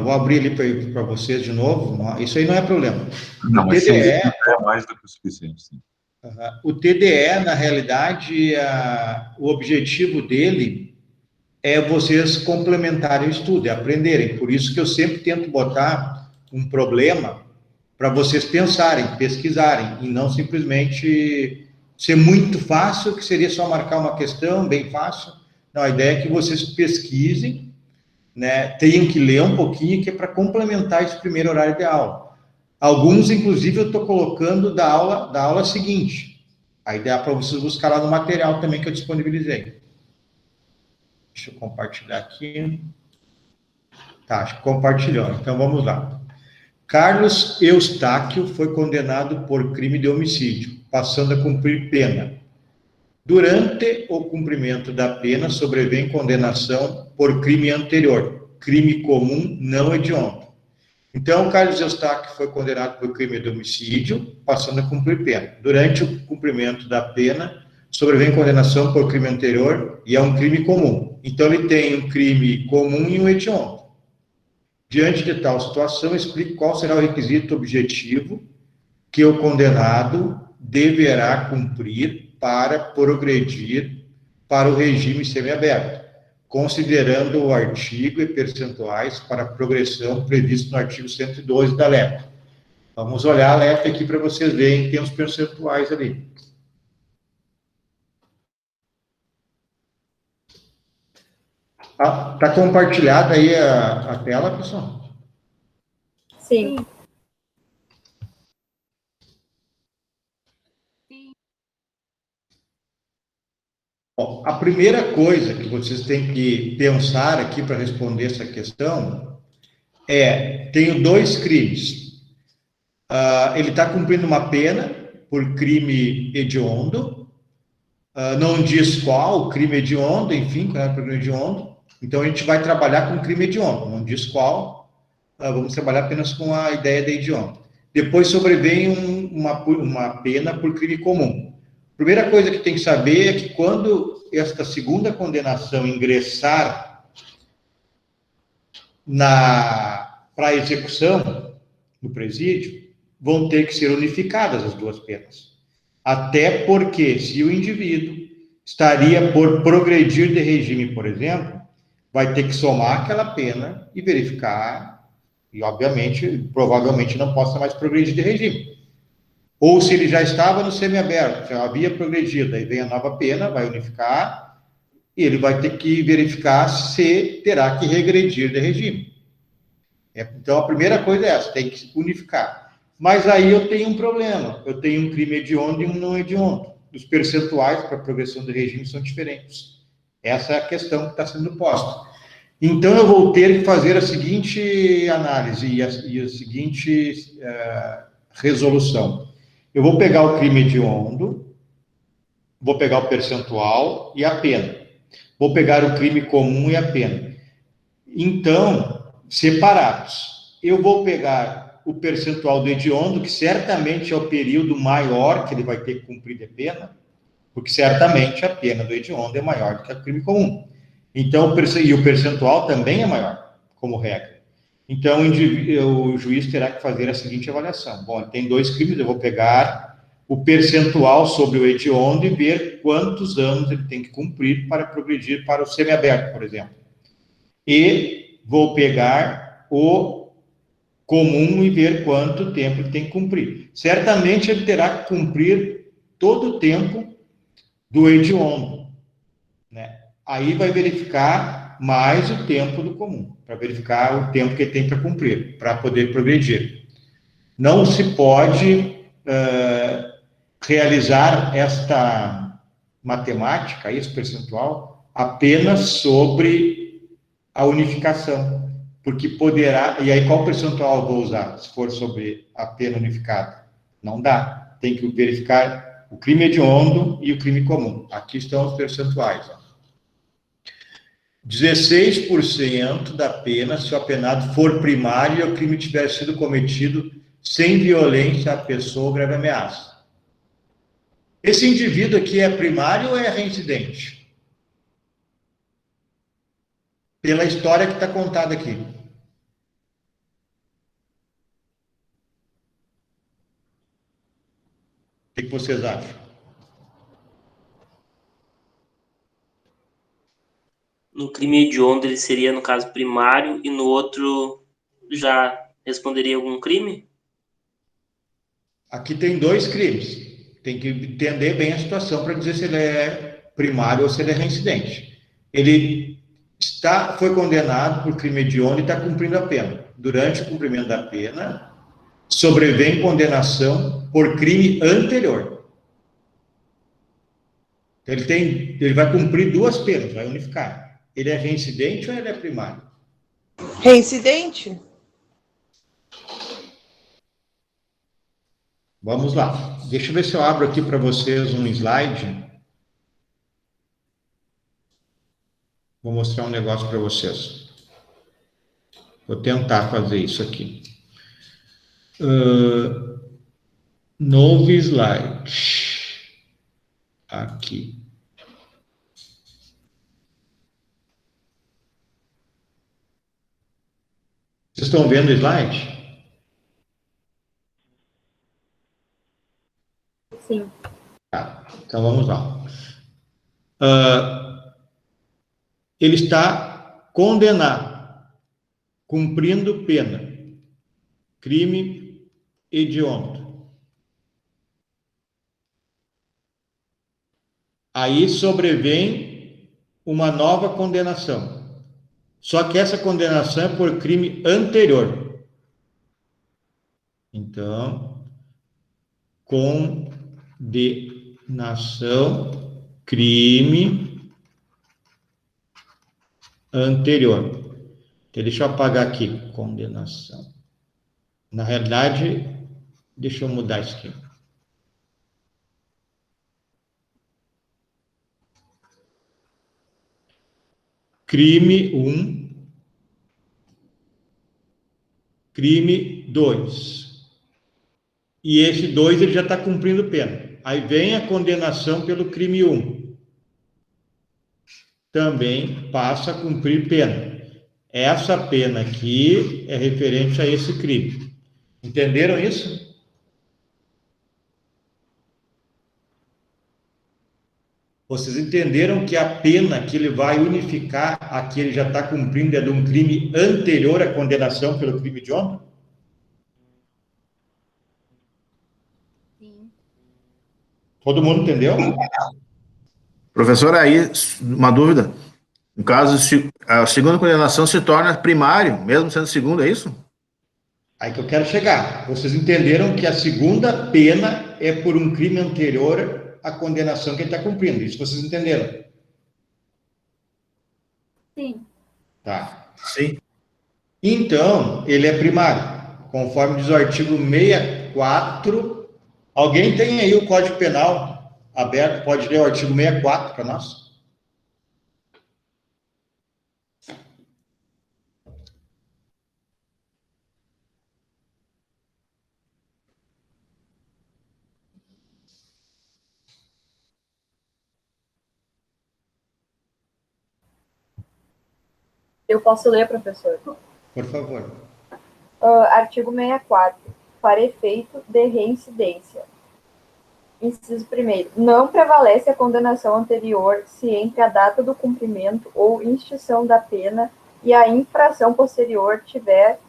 eu vou abrir ali para vocês de novo, isso aí não é problema. Não, mas TDE, é mais do que o suficiente, sim. O TDE, na realidade, o objetivo dele é vocês complementarem o estudo, é aprenderem. Por isso que eu sempre tento botar um problema para vocês pensarem, pesquisarem, e não simplesmente ser muito fácil, que seria só marcar uma questão bem fácil. Não, a ideia é que vocês pesquisem, né, tenham que ler um pouquinho, que é para complementar esse primeiro horário de aula. Alguns, inclusive, eu estou colocando da aula seguinte. A ideia é para vocês buscar lá no material também que eu disponibilizei. Deixa eu compartilhar aqui. Tá, acho que compartilhou. Então, vamos lá. Carlos Eustáquio foi condenado por crime de homicídio, passando a cumprir pena. Durante o cumprimento da pena, sobrevém condenação por crime anterior, crime comum não hediondo. Então, Carlos Eustáquio foi condenado por crime de homicídio, passando a cumprir pena. Durante o cumprimento da pena, sobrevém condenação por crime anterior e é um crime comum. Então, ele tem um crime comum e um hediondo. Diante de tal situação, explique qual será o requisito objetivo que o condenado deverá cumprir para progredir para o regime semiaberto, considerando o artigo e percentuais para progressão previsto no artigo 112 da LEP. Vamos olhar a LEP aqui para vocês verem que tem os percentuais ali. Está compartilhada aí a tela, pessoal? Sim. Bom, a primeira coisa que vocês têm que pensar aqui para responder essa questão tenho dois crimes. Ele está cumprindo uma pena por crime hediondo, não diz qual, crime hediondo, enfim, qual é o crime hediondo. Então, a gente vai trabalhar com crime hediondo, não diz qual, vamos trabalhar apenas com a ideia de hediondo. Depois sobrevém uma pena por crime comum. Primeira coisa que tem que saber é que quando esta segunda condenação ingressar para a execução no presídio, vão ter que ser unificadas as duas penas. Até porque, se o indivíduo estaria por progredir de regime, por exemplo, vai ter que somar aquela pena e verificar, e obviamente, provavelmente não possa mais progredir de regime. Ou se ele já estava no semiaberto, já havia progredido, aí vem a nova pena, vai unificar, e ele vai ter que verificar se terá que regredir de regime. Então, a primeira coisa é essa, tem que unificar. Mas aí eu tenho um problema, eu tenho um crime hediondo e um não hediondo. Os percentuais para a progressão do regime são diferentes. Essa é a questão que está sendo posta. Então, eu vou ter que fazer a seguinte análise e a seguinte resolução. Eu vou pegar o crime hediondo, vou pegar o percentual e a pena. Vou pegar o crime comum e a pena. Então, separados. Eu vou pegar o percentual do hediondo, que certamente é o período maior que ele vai ter que cumprir de pena, porque certamente a pena do hediondo é maior do que o crime comum. Então, e o percentual também é maior, como regra. Então, o juiz terá que fazer a seguinte avaliação. Bom, tem dois crimes, eu vou pegar o percentual sobre o hediondo e ver quantos anos ele tem que cumprir para progredir para o semiaberto, por exemplo. E vou pegar o comum e ver quanto tempo ele tem que cumprir. Certamente ele terá que cumprir todo o tempo do hediondo, né? Aí vai verificar mais o tempo do comum, para verificar o tempo que ele tem para cumprir, para poder progredir. Não se pode realizar esta matemática, esse percentual, apenas sobre a unificação, porque poderá... E aí, qual percentual eu vou usar, se for sobre a pena unificada? Não dá. Tem que verificar o crime hediondo e o crime comum. Aqui estão os percentuais, ó. 16% da pena se o apenado for primário e o crime tiver sido cometido sem violência à pessoa ou grave ameaça. Esse indivíduo aqui é primário ou é reincidente? Pela história que está contada aqui. que vocês acham? No crime hediondo ele seria, no caso, primário, e no outro já responderia algum crime? Aqui tem 2 crimes. Tem que entender bem a situação para dizer se ele é primário ou se ele é reincidente. Ele foi condenado por crime hediondo e está cumprindo a pena. Durante o cumprimento da pena, sobrevém condenação por crime anterior. Então, ele vai cumprir 2 penas, vai unificar. Ele é reincidente ou ele é primário? Reincidente? Vamos lá. Deixa eu ver se eu abro aqui para vocês um slide. Vou mostrar um negócio para vocês. Vou tentar fazer isso aqui. Novo slide. Aqui. Vocês estão vendo o slide? Sim. Tá, então vamos lá. Ele está condenado, cumprindo pena, crime hediondo. Aí sobrevém uma nova condenação. Só que essa condenação é por crime anterior. Então, condenação, crime anterior. Então, deixa eu apagar aqui, condenação. Na realidade, deixa eu mudar isso aqui. Crime 1, crime 2. E esse 2 ele já está cumprindo pena. Aí vem a condenação pelo crime 1. Também passa a cumprir pena. Essa pena aqui é referente a esse crime. Entenderam isso? Vocês entenderam que a pena que ele vai unificar, a que ele já está cumprindo, é de um crime anterior à condenação pelo crime hediondo? Sim. Todo mundo entendeu? Professor, aí, uma dúvida. No caso, a segunda condenação se torna primário, mesmo sendo segundo, é isso? Aí que eu quero chegar. Vocês entenderam que a segunda pena é por um crime anterior à condenação que ele está cumprindo. Isso vocês entenderam? Sim. Tá. Sim. Então, ele é primário, conforme diz o artigo 64. Alguém tem aí o Código Penal aberto? Pode ler o artigo 64 para nós? Eu posso ler, professor? Por favor. Artigo 64. Para efeito de reincidência. Inciso 1º. Não prevalece a condenação anterior se entre a data do cumprimento ou extinção da pena e a infração posterior tiver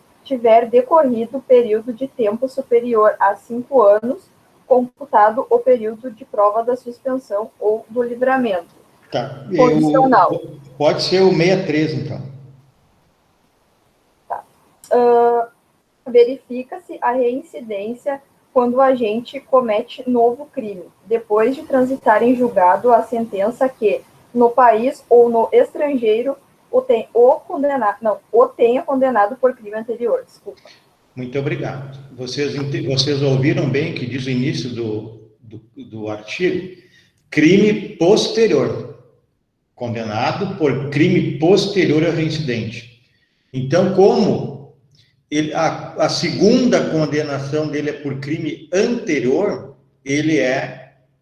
decorrido período de tempo superior a 5 anos, computado o período de prova da suspensão ou do livramento. Tá. Condicional. Pode ser o 63, então. Verifica-se a reincidência quando o agente comete novo crime, depois de transitar em julgado a sentença que, no país ou no estrangeiro, o tenha condenado por crime anterior. Desculpa. Muito obrigado. Vocês ouviram bem o que diz o início do artigo? Crime posterior. Condenado por crime posterior ao reincidente. Então, como a segunda condenação dele é por crime anterior, ele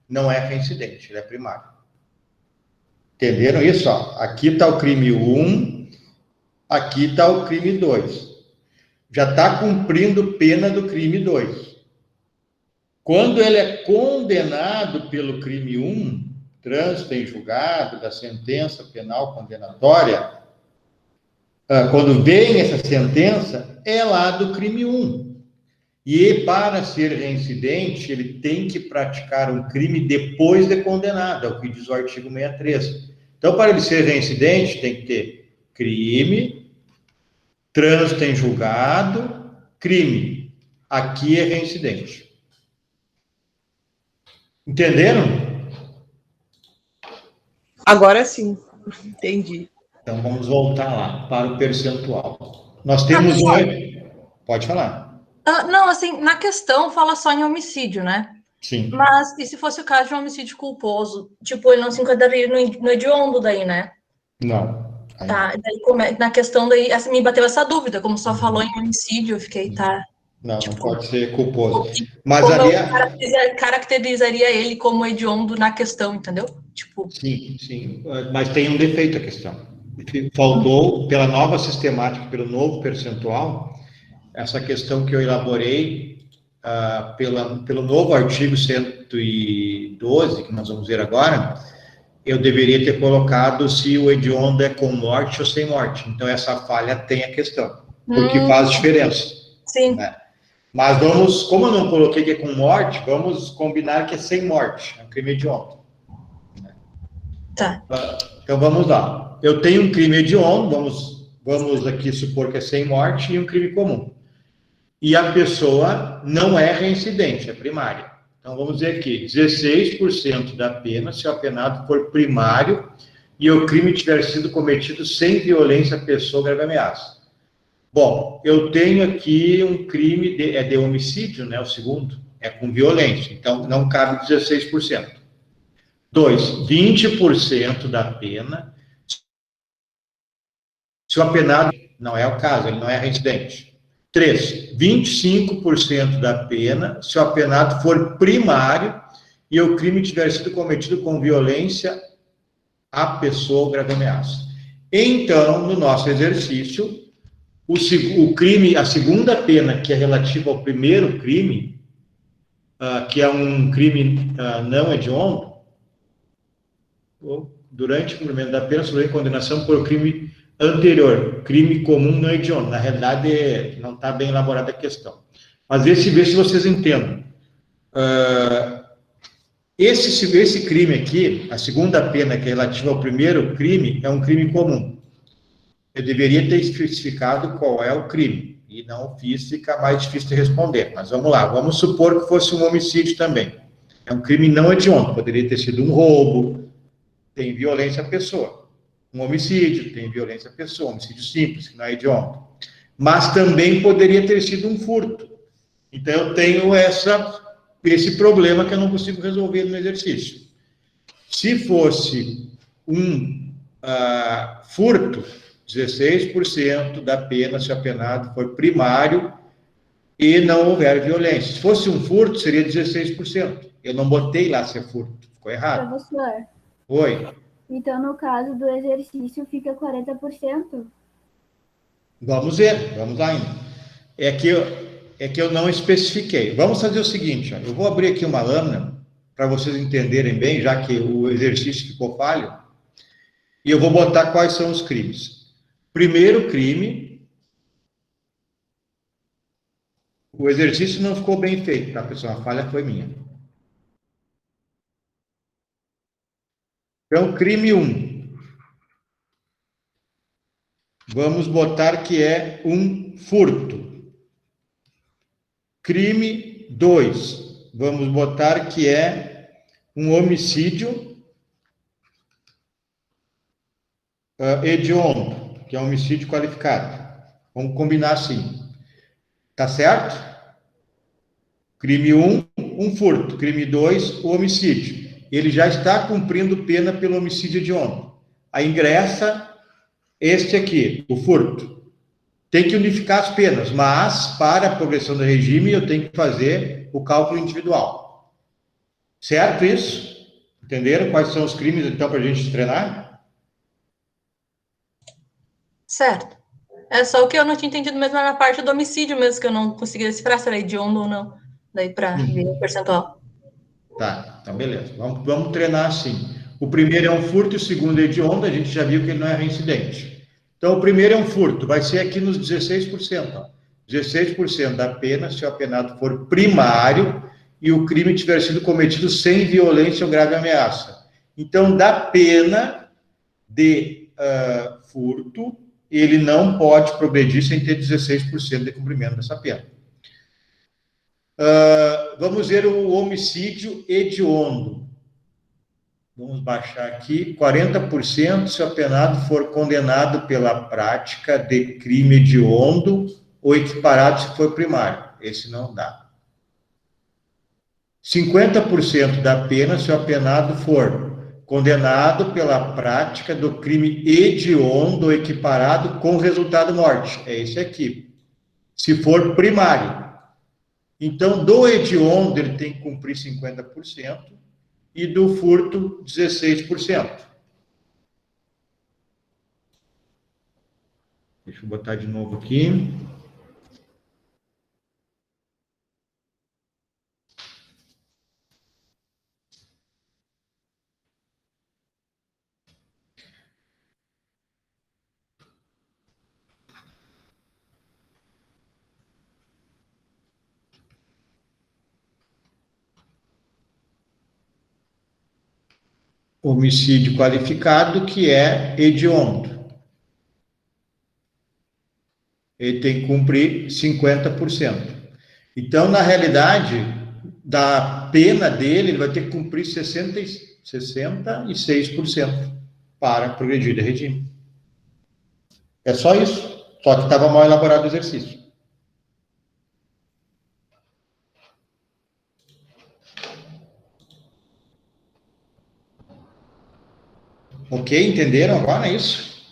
não é reincidente, ele é primário. Entenderam isso? Ó, aqui está o crime 1, aqui está o crime 2. Já está cumprindo pena do crime 2. Quando ele é condenado pelo crime 1, trânsito em julgado da sentença penal condenatória, quando vem essa sentença, é lá do crime 1. E para ser reincidente, ele tem que praticar um crime depois de condenado, é o que diz o artigo 63. Então, para ele ser reincidente, tem que ter crime, trânsito em julgado, crime. Aqui é reincidente. Entenderam? Agora sim, entendi. Então, vamos voltar lá para o percentual. Nós temos Pode falar. Não, assim, na questão fala só em homicídio, né? Sim. Mas e se fosse o caso de um homicídio culposo? Tipo, ele não se enquadraria no hediondo daí, né? Não. Tá, daí, na questão daí, me bateu essa dúvida, como só falou em homicídio, eu fiquei, tá... Não, tipo, não pode ser culposo. Mas como ali... eu caracterizaria ele como hediondo na questão, entendeu? Tipo... Sim. Mas tem um defeito a questão. Faltou, pela nova sistemática, pelo novo percentual, essa questão que eu elaborei pelo novo artigo 112, que nós vamos ver agora, eu deveria ter colocado se o hediondo é com morte ou sem morte. Então, essa falha tem a questão, porque faz diferença. Sim. Né? Mas vamos, como eu não coloquei que é com morte, vamos combinar que é sem morte, é um crime hediondo. Tá. Então, vamos lá. Eu tenho um crime hediondo, vamos aqui supor que é sem morte, e um crime comum. E a pessoa não é reincidente, é primária. Então, vamos dizer aqui, 16% da pena se o apenado for primário e o crime tiver sido cometido sem violência à pessoa ou grave ameaça. Bom, eu tenho aqui um crime de homicídio, né? O segundo é com violência, então não cabe 16%. 2, 20% da pena se o apenado não é o caso, ele não é reincidente. 3, 25% da pena se o apenado for primário e o crime tiver sido cometido com violência à pessoa ou grave ameaça. Então, no nosso exercício, o crime, a segunda pena, que é relativa ao primeiro crime, que é um crime não hediondo, durante o cumprimento da pena, sobre a condenação por crime anterior, crime comum não hediondo. Na realidade, não está bem elaborada a questão. Mas vê se vocês entendam. Esse crime aqui, a segunda pena, que é relativa ao primeiro crime, é um crime comum. Eu deveria ter especificado qual é o crime, e não fiz, fica mais difícil de responder. Mas vamos lá, vamos supor que fosse um homicídio também. É um crime não hediondo, poderia ter sido um roubo, tem violência à pessoa. Um homicídio, tem violência à pessoa, homicídio simples, que não é hediondo. Mas também poderia ter sido um furto. Então, eu tenho esse problema que eu não consigo resolver no exercício. Se fosse um furto, 16% da pena se o apenado for primário e não houver violência. Se fosse um furto, seria 16%. Eu não botei lá se é furto, ficou errado. Professor. Oi. Então, no caso do exercício, fica 40%? Vamos ver, vamos lá ainda. É que eu não especifiquei. Vamos fazer o seguinte, eu vou abrir aqui uma lâmina para vocês entenderem bem, já que o exercício ficou falho, e eu vou botar quais são os crimes. Primeiro crime, o exercício não ficou bem feito, tá, pessoal? A falha foi minha. Então, crime 1. Vamos botar que é um furto. Crime 2. Vamos botar que é um homicídio hediondo, que é um homicídio qualificado. Vamos combinar assim. Tá certo? Crime 1, um furto. Crime 2, o homicídio. Ele já está cumprindo pena pelo homicídio hediondo. Aí ingressa este aqui, o furto. Tem que unificar as penas, mas para a progressão do regime eu tenho que fazer o cálculo individual. Certo isso? Entenderam quais são os crimes, então, para a gente treinar? Certo. É só o que eu não tinha entendido mesmo na parte do homicídio mesmo, que eu não conseguia decifrar se era hediondo ou não. daí para ver o percentual. Tá, então beleza. Vamos treinar assim. O primeiro é um furto e o segundo é hediondo, a gente já viu que ele não é reincidente. Então, o primeiro é um furto, vai ser aqui nos 16%. Ó. 16% da pena se o apenado for primário e o crime tiver sido cometido sem violência ou grave ameaça. Então, da pena de furto, ele não pode progredir sem ter 16% de cumprimento dessa pena. Vamos ver o homicídio hediondo. Vamos baixar aqui. 40% se o apenado for condenado pela prática de crime hediondo ou equiparado se for primário. Esse não dá. 50% da pena se o apenado for condenado pela prática do crime hediondo ou equiparado com resultado morte. É esse aqui. Se for primário. Então, do hediondo, ele tem que cumprir 50% e do furto, 16%. Deixa eu botar de novo aqui. Homicídio qualificado, que é hediondo. Ele tem que cumprir 50%. Então, na realidade, da pena dele, ele vai ter que cumprir 66% para progredir de regime. É só isso. Só que estava mal elaborado o exercício. Ok? Entenderam agora isso?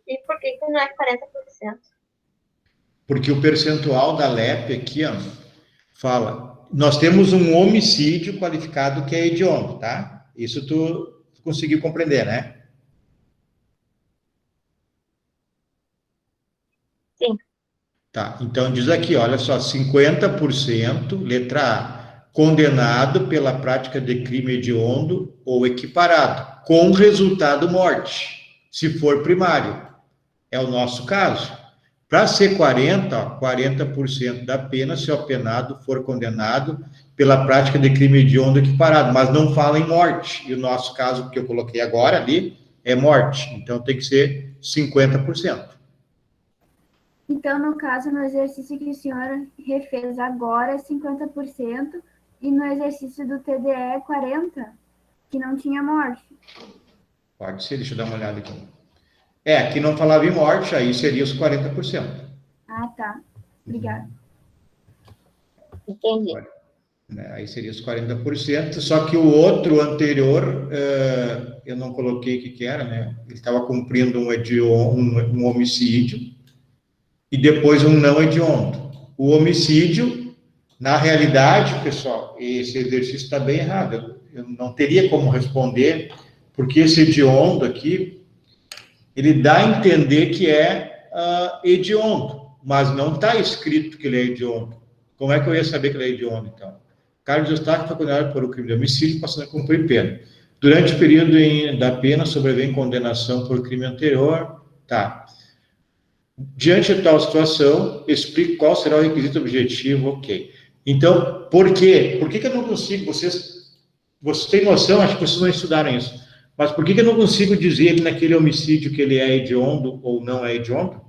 E por que não é 40%? Porque o percentual da LEP aqui, ó, fala, nós temos um homicídio qualificado que é hediondo, tá? Isso tu conseguiu compreender, né? Sim. Tá, então diz aqui, olha só, 50%, letra A, condenado pela prática de crime hediondo ou equiparado, com resultado morte, se for primário. É o nosso caso. Para ser 40% da pena se o apenado for condenado pela prática de crime hediondo equiparado, mas não fala em morte. E o nosso caso, que eu coloquei agora ali, é morte. Então, tem que ser 50%. Então, no caso, no exercício que a senhora refez agora, é 50%, e no exercício do TDE é 40%, que não tinha morte. Pode ser, deixa eu dar uma olhada aqui. Aqui não falava em morte, aí seria os 40%. Ah, tá. Obrigada. Entendi. Aí seria os 40%, só que o outro anterior, eu não coloquei o que era, né? Ele estava cumprindo um homicídio e depois um não hediondo. O homicídio, na realidade, pessoal, esse exercício está bem errado. Eu não teria como responder, porque esse hediondo aqui, ele dá a entender que é hediondo, mas não está escrito que ele é hediondo. Como é que eu ia saber que ele é hediondo, então? Carlos Eustáquio foi condenado por o crime de homicídio, passando a cumprir pena. Durante o período da pena, sobrevém condenação por crime anterior. Tá. Diante de tal situação, explique qual será o requisito objetivo, ok. Então, por quê? Por que eu não consigo, vocês têm noção, acho que vocês não estudaram isso, mas por que eu não consigo dizer naquele homicídio que ele é hediondo ou não é hediondo?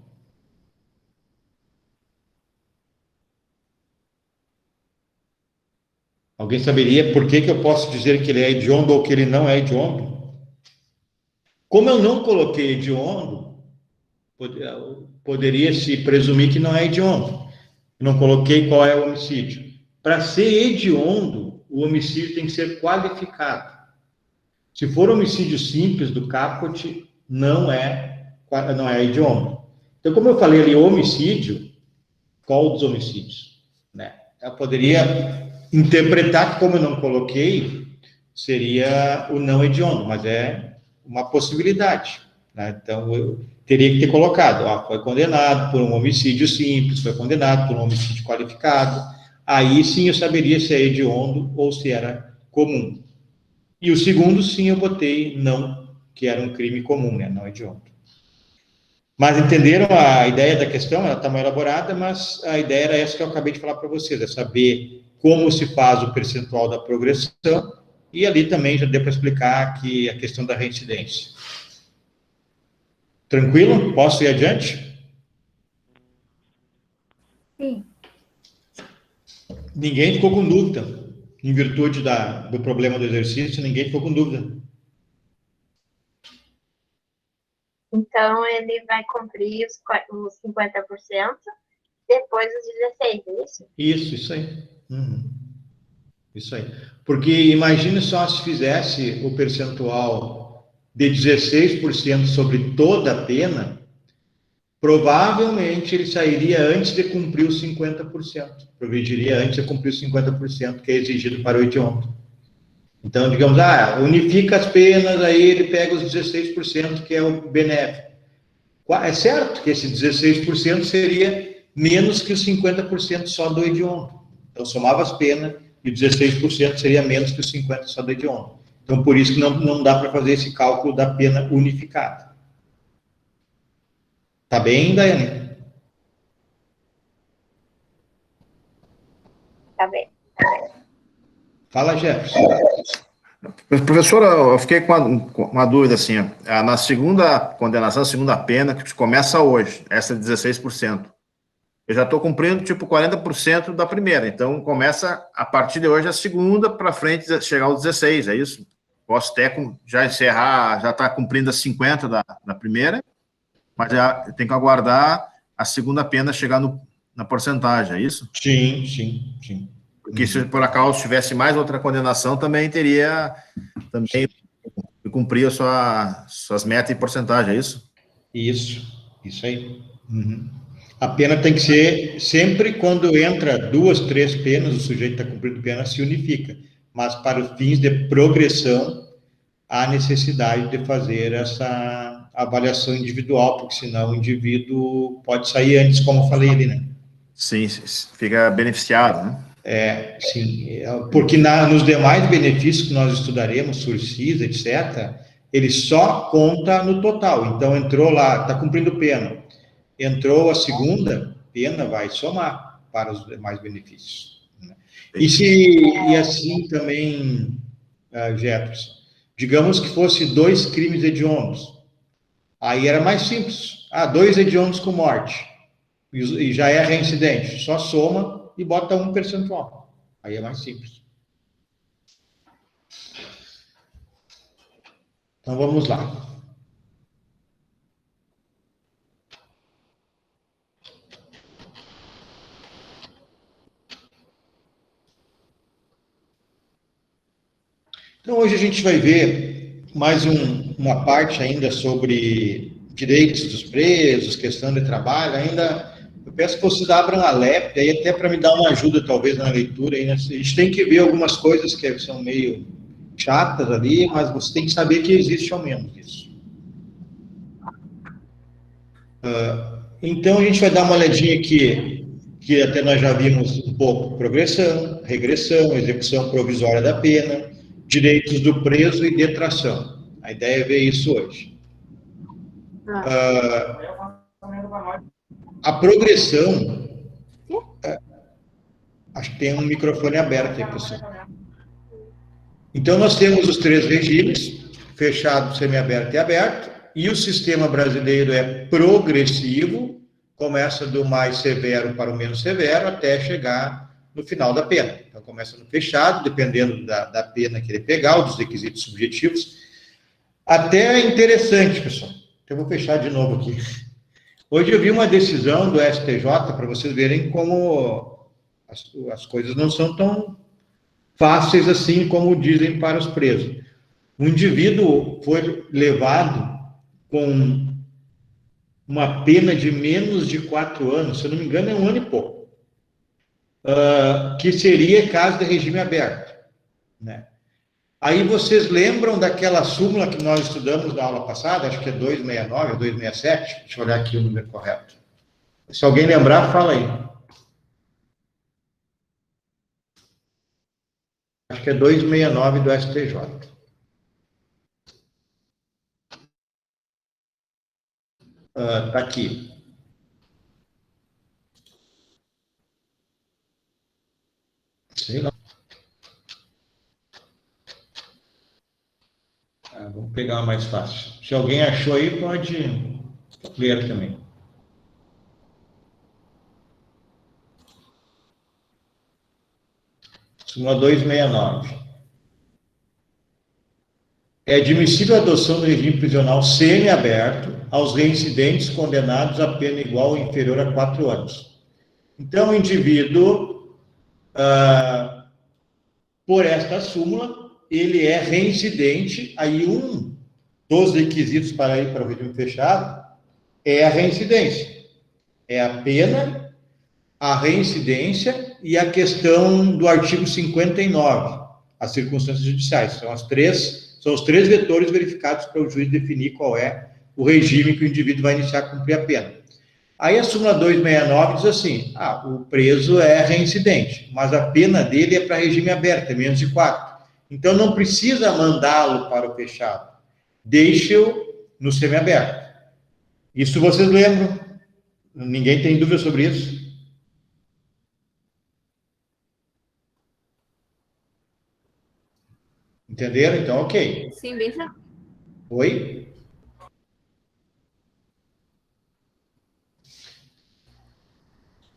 Alguém saberia por que eu posso dizer que ele é hediondo ou que ele não é hediondo? Como eu não coloquei hediondo, poderia se presumir que não é hediondo. Não coloquei qual é o homicídio. Para ser hediondo, o homicídio tem que ser qualificado. Se for homicídio simples do caput, não é hediondo. Então, como eu falei ali, homicídio, qual dos homicídios? Né? Eu poderia interpretar que, como eu não coloquei, seria o não hediondo, mas é uma possibilidade. Né? Então, teria que ter colocado, foi condenado por um homicídio simples, foi condenado por um homicídio qualificado, aí sim eu saberia se é hediondo ou se era comum. E o segundo, sim, eu botei não, que era um crime comum, né, não hediondo. Mas entenderam a ideia da questão? Ela está mais elaborada, mas a ideia era essa que eu acabei de falar para vocês, é saber como se faz o percentual da progressão, e ali também já deu para explicar que a questão da reincidência. Tranquilo? Posso ir adiante? Sim. Ninguém ficou com dúvida, em virtude do problema do exercício, ninguém ficou com dúvida. Então, ele vai cumprir os 50%, depois os 16%, isso? Isso aí. Isso aí. Porque imagine só se fizesse o percentual de 16% sobre toda a pena, provavelmente ele sairia antes de cumprir os 50%. Progrediria antes de cumprir os 50%, que é exigido para o hediondo. Então, digamos, unifica as penas, aí ele pega os 16%, que é o benéfico. É certo que esse 16% seria menos que os 50% só do hediondo. Então, somava as penas e 16% seria menos que os 50% só do hediondo. Então, por isso que não dá para fazer esse cálculo da pena unificada. Tá bem, Daiane? Tá bem. Fala, Jefferson. Professora, eu fiquei com uma dúvida assim, na segunda condenação, segunda pena, que começa hoje, essa de 16%. Eu já estou cumprindo, 40% da primeira, então começa, a partir de hoje, a segunda para frente, chegar aos 16, é isso? Posso até já encerrar, já está cumprindo as 50% da primeira, mas já tem que aguardar a segunda pena chegar na porcentagem, é isso? Sim. Porque se por acaso tivesse mais outra condenação, também teria que cumprir suas metas e porcentagem, é isso? Isso aí. A pena tem que ser, sempre quando entra 2, 3 penas, o sujeito está cumprindo pena, se unifica. Mas para os fins de progressão, há necessidade de fazer essa avaliação individual, porque senão o indivíduo pode sair antes, como eu falei ali, né? Sim, fica beneficiado, né? Sim, porque nos demais benefícios que nós estudaremos, sursis, etc., ele só conta no total. Então, entrou lá, está cumprindo pena, entrou a segunda, pena vai somar para os demais benefícios. Né? E assim também, Jefferson, digamos que fosse 2 crimes hediondos, aí era mais simples. 2 hediondos com morte, e já é reincidente, só soma e bota 1 percentual. Aí é mais simples. Então, vamos lá. Então, hoje a gente vai ver mais uma parte ainda sobre direitos dos presos, questão de trabalho. Ainda, eu peço que vocês abram a LEP, aí até para me dar uma ajuda, talvez, na leitura. Aí, né? A gente tem que ver algumas coisas que são meio chatas ali, mas você tem que saber que existe ao menos isso. Então, a gente vai dar uma olhadinha aqui, que até nós já vimos um pouco: progressão, regressão, execução provisória da pena, direitos do preso e detração. A ideia é ver isso hoje. A progressão... acho que tem um microfone aberto aí, pessoal. Então, nós temos os 3 regimes: fechado, semiaberto e aberto, e o sistema brasileiro é progressivo, começa do mais severo para o menos severo, até chegar no final da pena. Então, começa no fechado, dependendo da pena que ele pegar, ou dos requisitos subjetivos. Até é interessante, pessoal. Então, eu vou fechar de novo aqui. Hoje eu vi uma decisão do STJ, para vocês verem como as coisas não são tão fáceis assim como dizem para os presos. Um indivíduo foi levado com uma pena de menos de 4 anos, se eu não me engano, é 1 ano e pouco, que seria caso de regime aberto, né? Aí vocês lembram daquela súmula que nós estudamos na aula passada? Acho que é 269, 267. Deixa eu olhar aqui o número correto. Se alguém lembrar, fala aí. Acho que é 269 do STJ. Tá aqui. Sei lá. Vamos pegar uma mais fácil. Se alguém achou aí, pode ler também. Súmula 269. É admissível a adoção do regime prisional semiaberto aos reincidentes condenados a pena igual ou inferior a 4 anos. Então, o indivíduo, por esta súmula, ele é reincidente, aí um dos requisitos para ir para o regime fechado é a reincidência. É a pena, a reincidência e a questão do artigo 59, as circunstâncias judiciais. São os três vetores verificados para o juiz definir qual é o regime que o indivíduo vai iniciar a cumprir a pena. Aí a súmula 269 diz assim, o preso é reincidente, mas a pena dele é para regime aberto, é menos de 4. Então não precisa mandá-lo para o fechado, deixe-o no semiaberto. Isso vocês lembram? Ninguém tem dúvida sobre isso? Entenderam? Então, ok. Sim, bem tranquilo. Oi?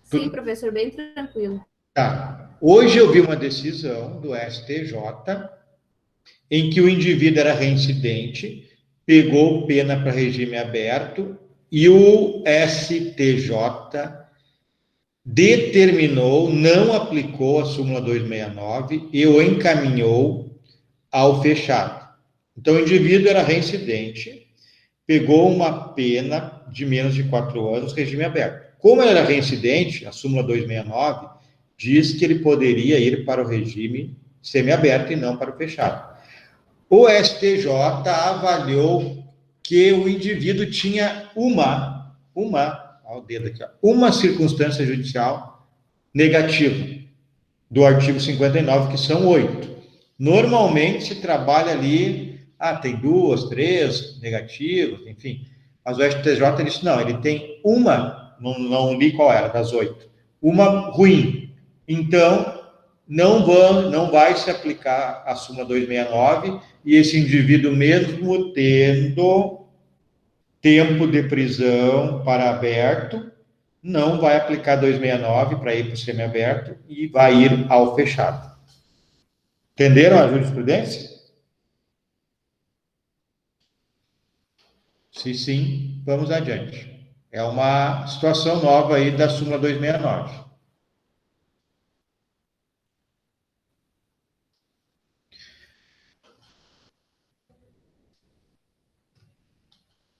Sim, professor, bem tranquilo. Tá. Hoje eu vi uma decisão do STJ em que o indivíduo era reincidente, pegou pena para regime aberto e o STJ determinou, não aplicou a súmula 269 e o encaminhou ao fechado. Então, o indivíduo era reincidente, pegou uma pena de menos de 4 anos, regime aberto. Como ele era reincidente, a súmula 269 diz que ele poderia ir para o regime semiaberto e não para o fechado. O STJ avaliou que o indivíduo tinha uma circunstância judicial negativa do artigo 59, que são 8. Normalmente se trabalha ali, tem 2, 3 negativos, enfim. Mas o STJ disse, não, ele tem uma, não li qual era, das 8, uma ruim. Então, não vai se aplicar a súmula 269 e esse indivíduo, mesmo tendo tempo de prisão para aberto, não vai aplicar 269 para ir para o semiaberto e vai ir ao fechado. Entenderam a jurisprudência? Se sim, vamos adiante. É uma situação nova aí da súmula 269.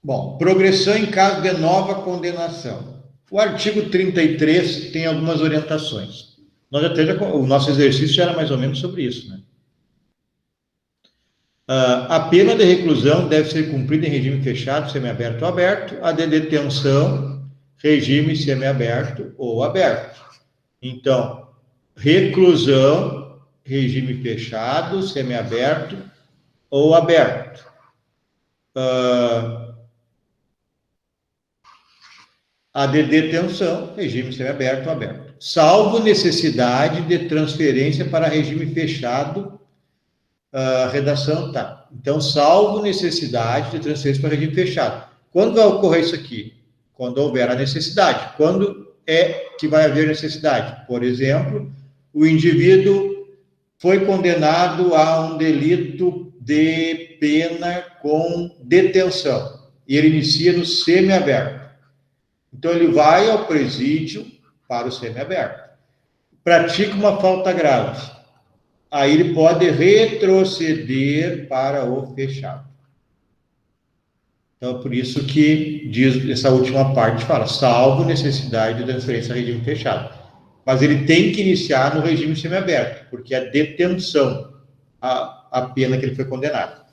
Bom, progressão em caso de nova condenação. O artigo 33 tem algumas orientações. O nosso exercício já era mais ou menos sobre isso, né? A pena de reclusão deve ser cumprida em regime fechado, semiaberto ou aberto. A de detenção, regime semiaberto ou aberto. Então, reclusão, regime fechado, semiaberto ou aberto. A de detenção, regime semiaberto ou aberto. Salvo necessidade de transferência para regime fechado, redação tá. Então, salvo necessidade de transferência para regime fechado. Quando vai ocorrer isso aqui? Quando houver a necessidade. Quando é que vai haver necessidade? Por exemplo, o indivíduo foi condenado a um delito de pena com detenção e ele inicia no semiaberto. Então, ele vai ao presídio para o semiaberto. Pratica uma falta grave. Aí ele pode retroceder para o fechado. Então, por isso que diz essa última parte, fala, salvo necessidade de transferência a regime fechado. Mas ele tem que iniciar no regime semiaberto, porque a detenção, a pena que ele foi condenado.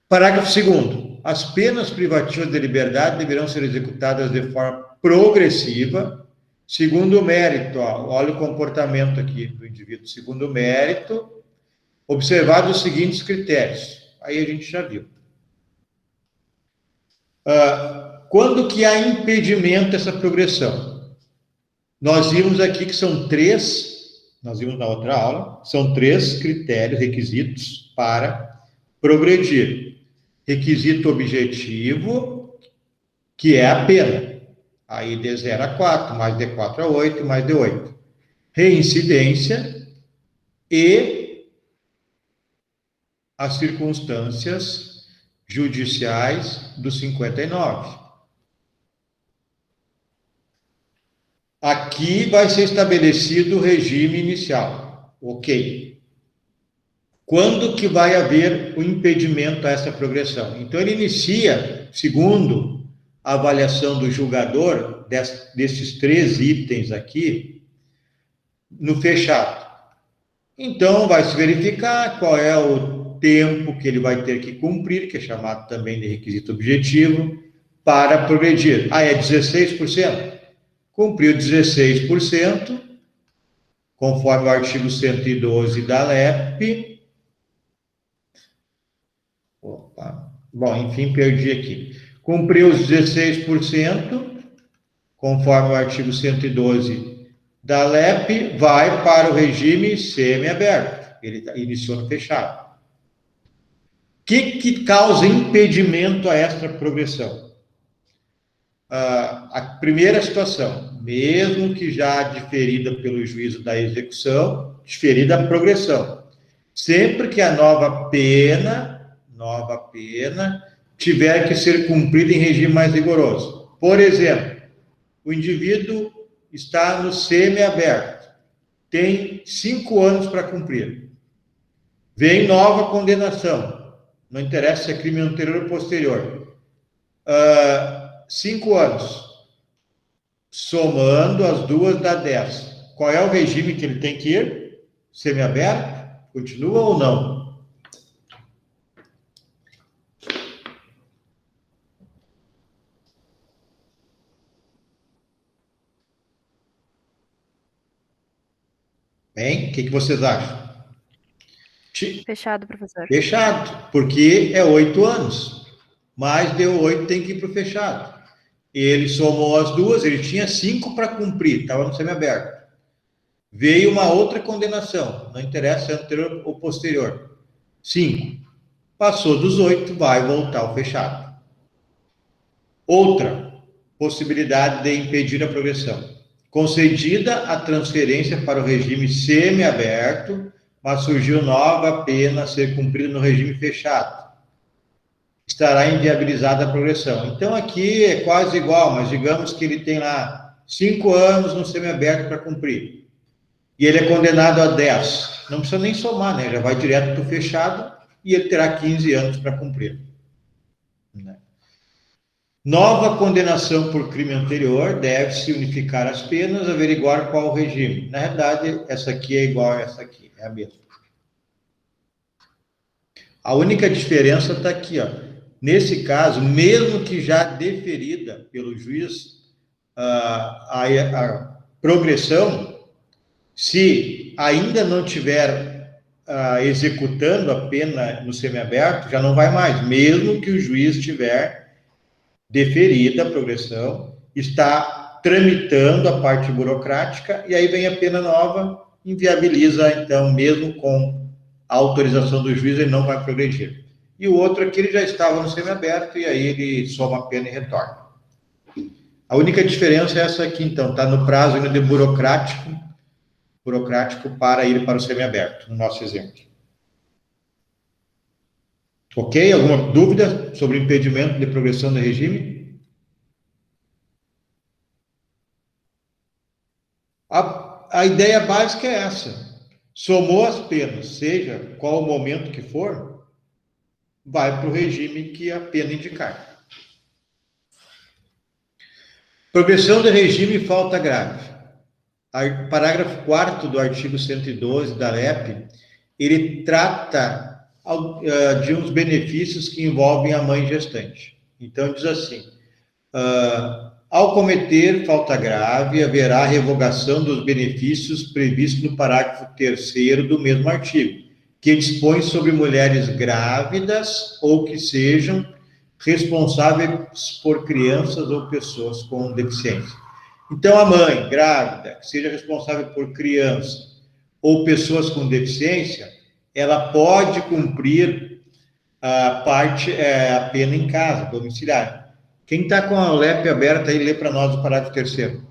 Parágrafo 2º. As penas privativas de liberdade deverão ser executadas de forma progressiva, segundo o mérito. Olha o comportamento aqui do indivíduo. Segundo o mérito, observados os seguintes critérios. Aí a gente já viu. Quando que há impedimento dessa progressão? Nós vimos aqui que são 3, nós vimos na outra aula, são 3 critérios, requisitos para progredir. Requisito objetivo, que é a pena. Aí de 0 a 4, mais de 4 a 8, mais de 8. Reincidência e as circunstâncias judiciais do 59. Aqui vai ser estabelecido o regime inicial. Ok. Quando que vai haver o impedimento a essa progressão? Então, ele inicia, segundo a avaliação do julgador, desses 3 itens aqui, no fechado. Então, vai se verificar qual é o tempo que ele vai ter que cumprir, que é chamado também de requisito objetivo, para progredir. É 16%? Cumpriu 16%, conforme o artigo 112 da LEP. Bom, enfim, perdi aqui. Cumpriu os 16%, conforme o artigo 112 da LEP, vai para o regime semiaberto. Ele iniciou no fechado. O que causa impedimento a esta progressão? A primeira situação, mesmo que já diferida pelo juízo da execução, diferida a progressão. Sempre que a nova pena tiver que ser cumprida em regime mais rigoroso. Por exemplo, o indivíduo está no semiaberto, tem 5 anos para cumprir. Vem nova condenação, não interessa se é crime anterior ou posterior. 5 anos, somando as duas dá 10. Qual é o regime que ele tem que ir? Semiaberto? Continua ou não? Bem, o que vocês acham? Fechado, professor. Fechado, porque é 8 anos. Mais de 8 tem que ir para o fechado. Ele somou as duas, ele tinha 5 para cumprir, estava no semiaberto. Veio uma outra condenação, não interessa se é anterior ou posterior. 5. Passou dos 8, vai voltar ao fechado. Outra possibilidade de impedir a progressão. Concedida a transferência para o regime semiaberto, mas surgiu nova pena a ser cumprida no regime fechado. Estará inviabilizada a progressão. Então, aqui é quase igual, mas digamos que ele tem lá 5 anos no semiaberto para cumprir. E ele é condenado a 10. Não precisa nem somar, né? Já vai direto para o fechado e ele terá 15 anos para cumprir. Nova condenação por crime anterior, deve-se unificar as penas, averiguar qual o regime. Na verdade, essa aqui é igual a essa aqui, é a mesma. A única diferença está aqui, ó. Nesse caso, mesmo que já deferida pelo juiz a progressão, se ainda não tiver executando a pena no semiaberto, já não vai mais, mesmo que o juiz tiver deferida a progressão, está tramitando a parte burocrática, e aí vem a pena nova, inviabiliza, então, mesmo com a autorização do juiz, ele não vai progredir. E o outro aqui, ele já estava no semiaberto, e aí ele soma a pena e retorna. A única diferença é essa aqui, então, está no prazo ainda de burocrático para ir para o semiaberto, no nosso exemplo. Ok? Alguma dúvida sobre impedimento de progressão do regime? A ideia básica é essa. Somou as penas, seja qual o momento que for, vai para o regime que a pena indicar. Progressão do regime e falta grave. Parágrafo 4º do artigo 112 da LEP, ele trata de uns benefícios que envolvem a mãe gestante. Então, diz assim, ao cometer falta grave, haverá revogação dos benefícios previstos no parágrafo 3º do mesmo artigo, que dispõe sobre mulheres grávidas ou que sejam responsáveis por crianças ou pessoas com deficiência. Então, a mãe grávida, que seja responsável por criança ou pessoas com deficiência, ela pode cumprir a pena em casa, domiciliar. Quem está com a LEP aberta aí, lê para nós o parágrafo 3º.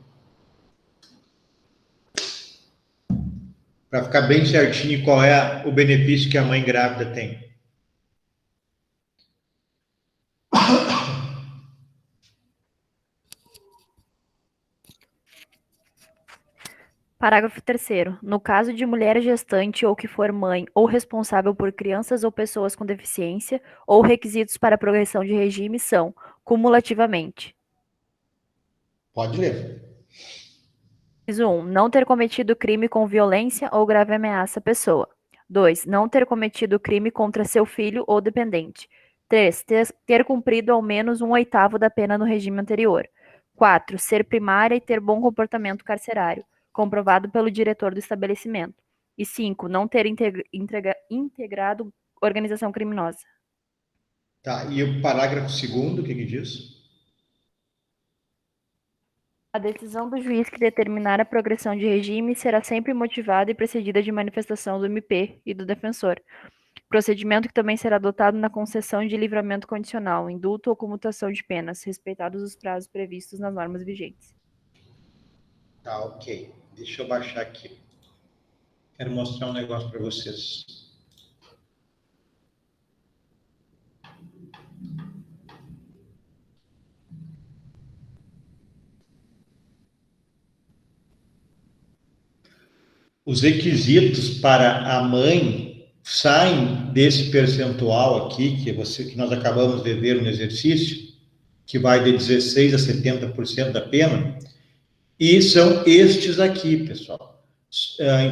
Para ficar bem certinho qual é o benefício que a mãe grávida tem. Parágrafo 3º. No caso de mulher gestante ou que for mãe ou responsável por crianças ou pessoas com deficiência, ou requisitos para progressão de regime são, cumulativamente. Pode ler. Inciso 1. Não ter cometido crime com violência ou grave ameaça à pessoa. 2. Não ter cometido crime contra seu filho ou dependente. 3. Ter cumprido ao menos 1/8 da pena no regime anterior. 4. Ser primária e ter bom comportamento carcerário, comprovado pelo diretor do estabelecimento. E 5. Não ter integrado organização criminosa. Tá, e o parágrafo 2º, o que diz? A decisão do juiz que determinar a progressão de regime será sempre motivada e precedida de manifestação do MP e do defensor. Procedimento que também será adotado na concessão de livramento condicional, indulto ou comutação de penas, respeitados os prazos previstos nas normas vigentes. Tá, ok. Deixa eu baixar aqui. Quero mostrar um negócio para vocês. Os requisitos para a mãe saem desse percentual aqui, que nós acabamos de ver no exercício, que vai de 16% a 70% da pena, e são estes aqui, pessoal.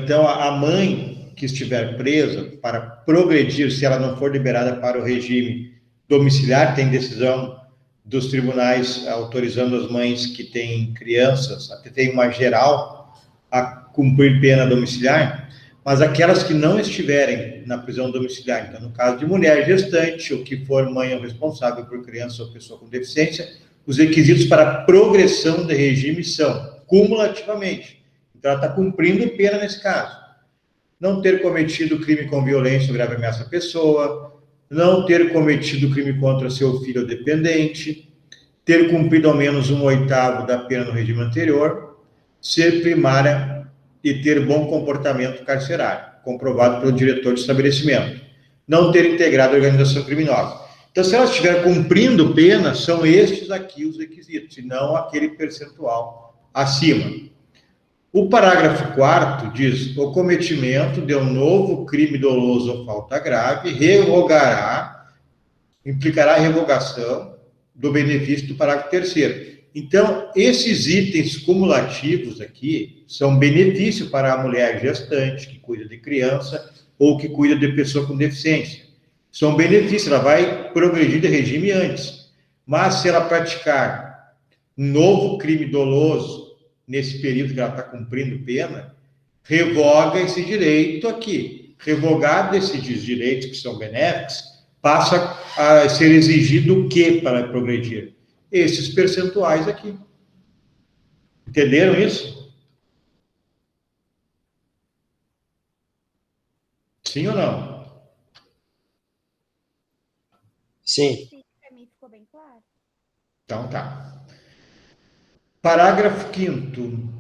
Então, a mãe que estiver presa, para progredir, se ela não for liberada para o regime domiciliar, tem decisão dos tribunais autorizando as mães que têm crianças, até tem uma geral, a cumprir pena domiciliar, mas aquelas que não estiverem na prisão domiciliar, então, no caso de mulher gestante, ou que for mãe ou responsável por criança ou pessoa com deficiência, os requisitos para progressão de regime são cumulativamente. Então, ela está cumprindo pena nesse caso. Não ter cometido crime com violência ou grave ameaça à pessoa, não ter cometido crime contra seu filho ou dependente, ter cumprido ao menos 1/8 da pena no regime anterior, ser primária e ter bom comportamento carcerário, comprovado pelo diretor do estabelecimento. Não ter integrado a organização criminosa. Então, se ela estiver cumprindo pena, são estes aqui os requisitos, e não aquele percentual acima. O parágrafo 4º diz: o cometimento de um novo crime doloso ou falta grave implicará a revogação do benefício do parágrafo 3º. Então, esses itens cumulativos aqui são benefício para a mulher gestante, que cuida de criança, ou que cuida de pessoa com deficiência. São benefícios, ela vai progredir de regime antes. Mas, se ela praticar um novo crime doloso, nesse período que ela está cumprindo pena, revoga esse direito aqui. Revogado esses direitos que são benéficos, passa a ser exigido o quê para progredir? Esses percentuais aqui. Entenderam isso? Sim ou não? Sim. Para mim ficou bem claro. Então tá. Parágrafo 5º.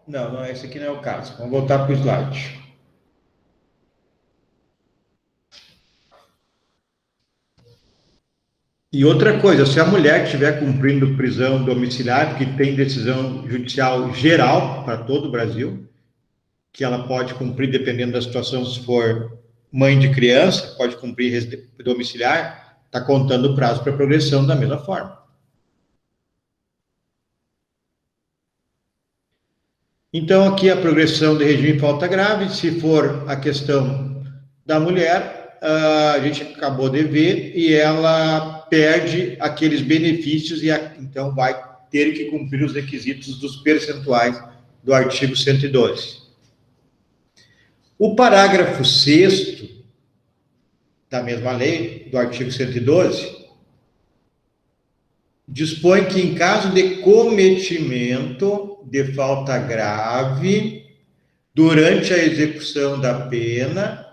Não, esse aqui não é o caso. Vamos voltar para o slide. E outra coisa, se a mulher estiver cumprindo prisão domiciliar, que tem decisão judicial geral para todo o Brasil, que ela pode cumprir dependendo da situação, se for mãe de criança, pode cumprir domiciliar, está contando o prazo para progressão da mesma forma. Então, aqui a progressão de regime de falta grave, se for a questão da mulher, a gente acabou de ver, e ela perde aqueles benefícios e então vai ter que cumprir os requisitos dos percentuais do artigo 112. O parágrafo 6º da mesma lei, do artigo 112, dispõe que, em caso de cometimento de falta grave, durante a execução da pena,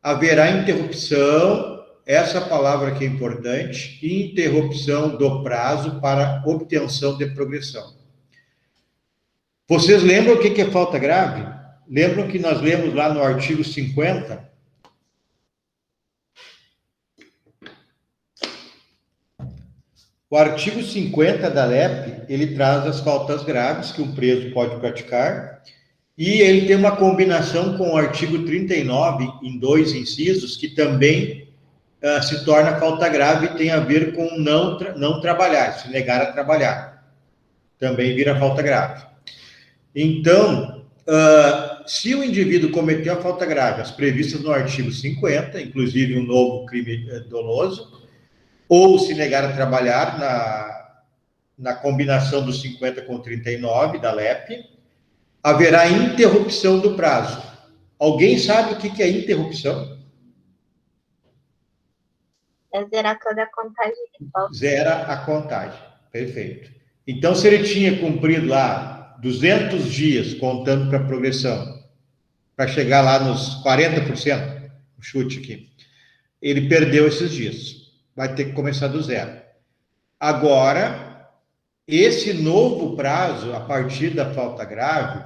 haverá interrupção, essa palavra que é importante, interrupção do prazo para obtenção de progressão. Vocês lembram o que é falta grave? Lembram que nós lemos lá no artigo 50? O artigo 50 da LEP, ele traz as faltas graves que um preso pode praticar, e ele tem uma combinação com o artigo 39, em 2 incisos, que também se torna falta grave e tem a ver com não trabalhar, se negar a trabalhar. Também vira falta grave. Então, se o indivíduo cometeu a falta grave, as previstas no artigo 50, inclusive um novo crime doloso, ou se negar a trabalhar na combinação do 50 com 39 da LEP, haverá interrupção do prazo. Alguém sabe o que é interrupção? É zerar toda a contagem de falta. Zera a contagem, perfeito. Então, se ele tinha cumprido lá 200 dias contando para a progressão, para chegar lá nos 40%, o chute aqui, ele perdeu esses dias. Vai ter que começar do zero. Agora, esse novo prazo, a partir da falta grave,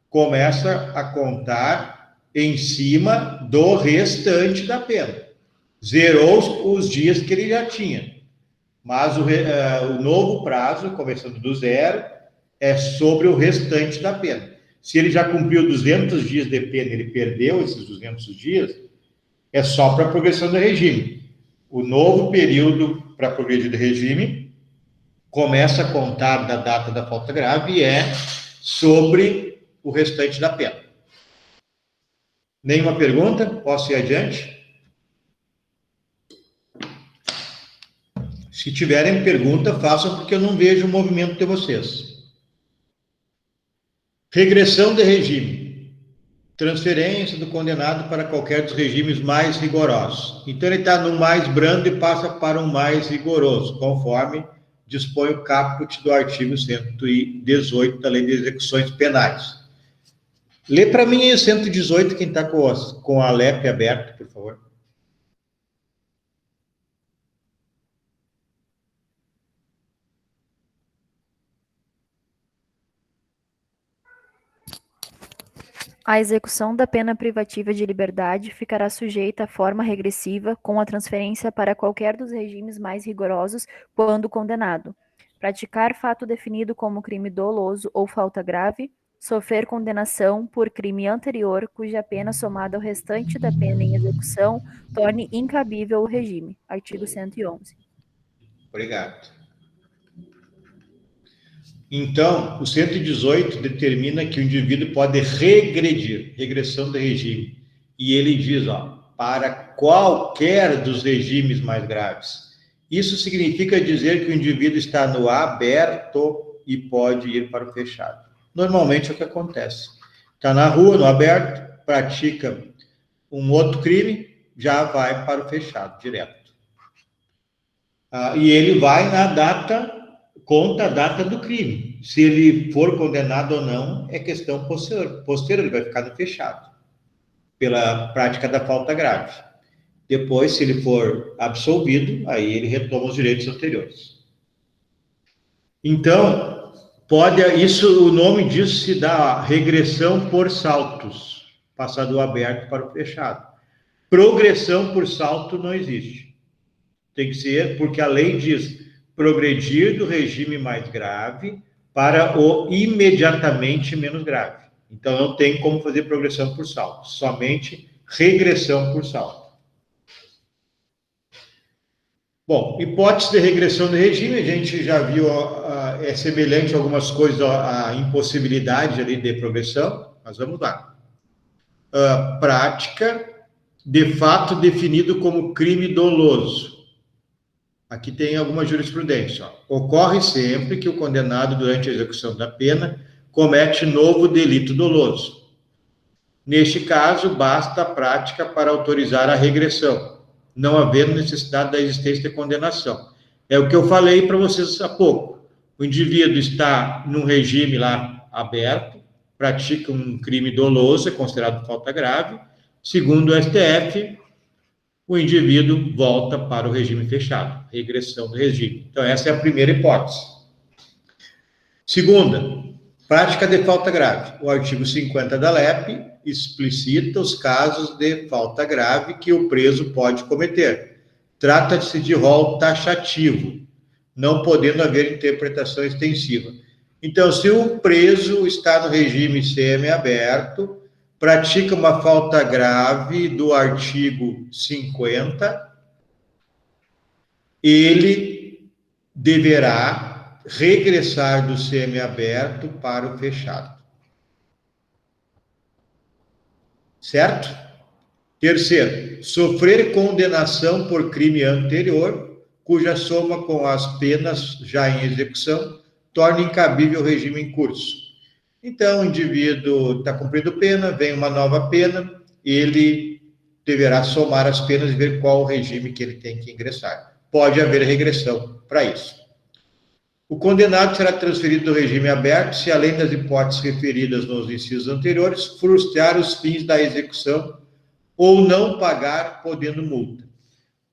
começa a contar em cima do restante da pena. Zerou os dias que ele já tinha. Mas o novo prazo, começando do zero, é sobre o restante da pena. Se ele já cumpriu 200 dias de pena, ele perdeu esses 200 dias, é só para a progressão do regime. O novo período para progredir do regime começa a contar da data da falta grave e é sobre o restante da pena. Nenhuma pergunta? Posso ir adiante? Se tiverem pergunta, façam, porque eu não vejo o movimento de vocês. Regressão de regime. Transferência do condenado para qualquer dos regimes mais rigorosos. Então, ele está no mais brando e passa para um mais rigoroso, conforme dispõe o caput do artigo 118 da Lei de Execuções Penais. Lê para mim aí o 118, quem está com a LEP aberta, por favor. A execução da pena privativa de liberdade ficará sujeita à forma regressiva com a transferência para qualquer dos regimes mais rigorosos quando condenado. Praticar fato definido como crime doloso ou falta grave, sofrer condenação por crime anterior cuja pena somada ao restante da pena em execução torne incabível o regime. Artigo 111. Obrigado. Então, o 118 determina que o indivíduo pode regredir, regressão do regime. E ele diz, para qualquer dos regimes mais graves. Isso significa dizer que o indivíduo está no aberto e pode ir para o fechado. Normalmente é o que acontece. Está na rua, no aberto, pratica um outro crime, já vai para o fechado, direto. E ele vai na data... conta a data do crime. Se ele for condenado ou não, é questão posterior, ele vai ficar no fechado, pela prática da falta grave. Depois, se ele for absolvido, aí ele retoma os direitos anteriores. Então, o nome disso se dá regressão por saltos, passar do aberto para o fechado. Progressão por salto não existe. Tem que ser, porque a lei diz progredir do regime mais grave para o imediatamente menos grave. Então, não tem como fazer progressão por salto, somente regressão por salto. Bom, hipótese de regressão do regime, a gente já viu, é semelhante a algumas coisas à impossibilidade ali de progressão, mas vamos lá. Prática de fato definido como crime doloso. Aqui tem alguma jurisprudência. Ó. Ocorre sempre que o condenado, durante a execução da pena, comete novo delito doloso. Neste caso, basta a prática para autorizar a regressão, não havendo necessidade da existência de condenação. É o que eu falei para vocês há pouco. O indivíduo está num regime lá aberto, pratica um crime doloso, é considerado falta grave. Segundo o STF, o indivíduo volta para o regime fechado, regressão do regime. Então, essa é a primeira hipótese. Segunda, prática de falta grave. O artigo 50 da LEP explicita os casos de falta grave que o preso pode cometer. Trata-se de rol taxativo, não podendo haver interpretação extensiva. Então, se o preso está no regime semiaberto, pratica uma falta grave do artigo 50, ele deverá regressar do semiaberto para o fechado. Certo? Terceiro, sofrer condenação por crime anterior, cuja soma com as penas já em execução torna incabível o regime em curso. Então, o indivíduo está cumprindo pena, vem uma nova pena, ele deverá somar as penas e ver qual o regime que ele tem que ingressar. Pode haver regressão para isso. O condenado será transferido do regime aberto se, além das hipóteses referidas nos incisos anteriores, frustrar os fins da execução ou não pagar, podendo multa.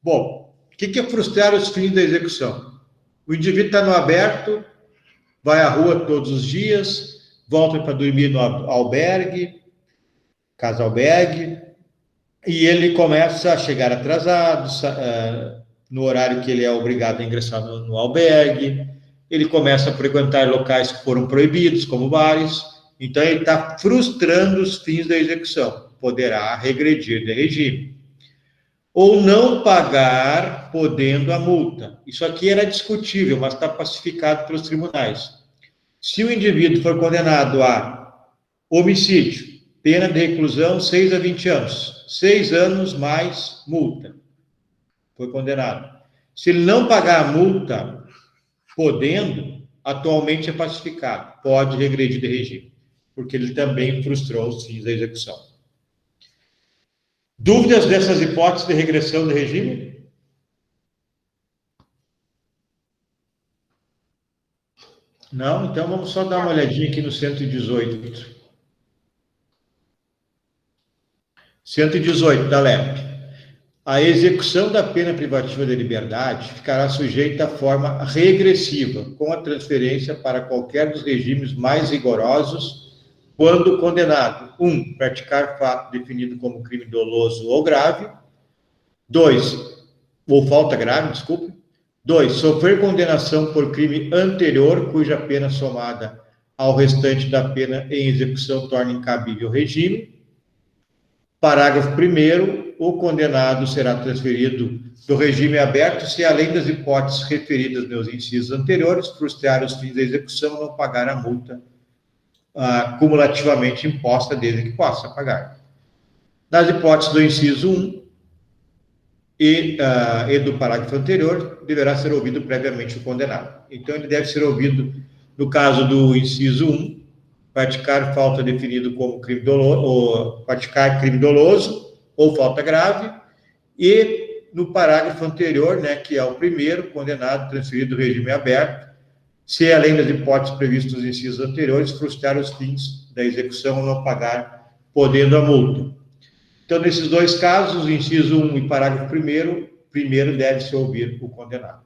Bom, o que é frustrar os fins da execução? O indivíduo está no aberto, vai à rua todos os dias, volta para dormir no albergue, casa-albergue, e ele começa a chegar atrasado, no horário que ele é obrigado a ingressar no albergue, ele começa a frequentar locais que foram proibidos, como bares, então ele está frustrando os fins da execução, poderá regredir de regime. Ou não pagar, podendo a multa. Isso aqui era discutível, mas está pacificado pelos tribunais. Se o indivíduo for condenado a homicídio, pena de reclusão 6 a 20 anos, 6 anos mais multa, foi condenado. Se ele não pagar a multa, podendo, atualmente é pacificado, pode regredir de regime, porque ele também frustrou os fins da execução. Dúvidas dessas hipóteses de regressão de regime? Não? Então vamos só dar uma olhadinha aqui no 118. 118 da LEP. A execução da pena privativa de liberdade ficará sujeita à forma regressiva, com a transferência para qualquer dos regimes mais rigorosos, quando condenado: 1. Praticar fato definido como crime doloso ou grave. 2. Ou falta grave, desculpe. 2. Sofrer condenação por crime anterior, cuja pena somada ao restante da pena em execução torna incabível o regime. Parágrafo 1º. O condenado será transferido do regime aberto se, além das hipóteses referidas nos incisos anteriores, frustrar os fins da execução, não pagar a multa cumulativamente imposta, desde que possa pagar. Nas hipóteses do inciso 1 e do parágrafo anterior, deverá ser ouvido previamente o condenado. Então, ele deve ser ouvido, no caso do inciso 1, praticar falta definido como crime doloso, ou praticar crime doloso ou falta grave, e no parágrafo anterior, né, que é o primeiro, condenado, transferido do regime aberto, se, além das hipóteses previstas nos incisos anteriores, frustrar os fins da execução ou não pagar, podendo a multa. Então, nesses dois casos, inciso 1 e parágrafo 1º, primeiro deve-se ouvir o condenado.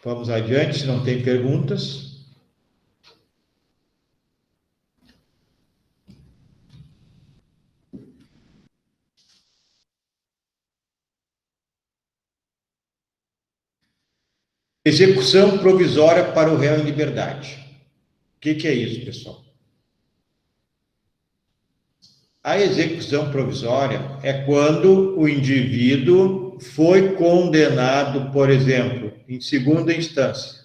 Vamos adiante, se não tem perguntas. Execução provisória para o réu em liberdade. O que é isso, pessoal? A execução provisória é quando o indivíduo foi condenado, por exemplo, em segunda instância.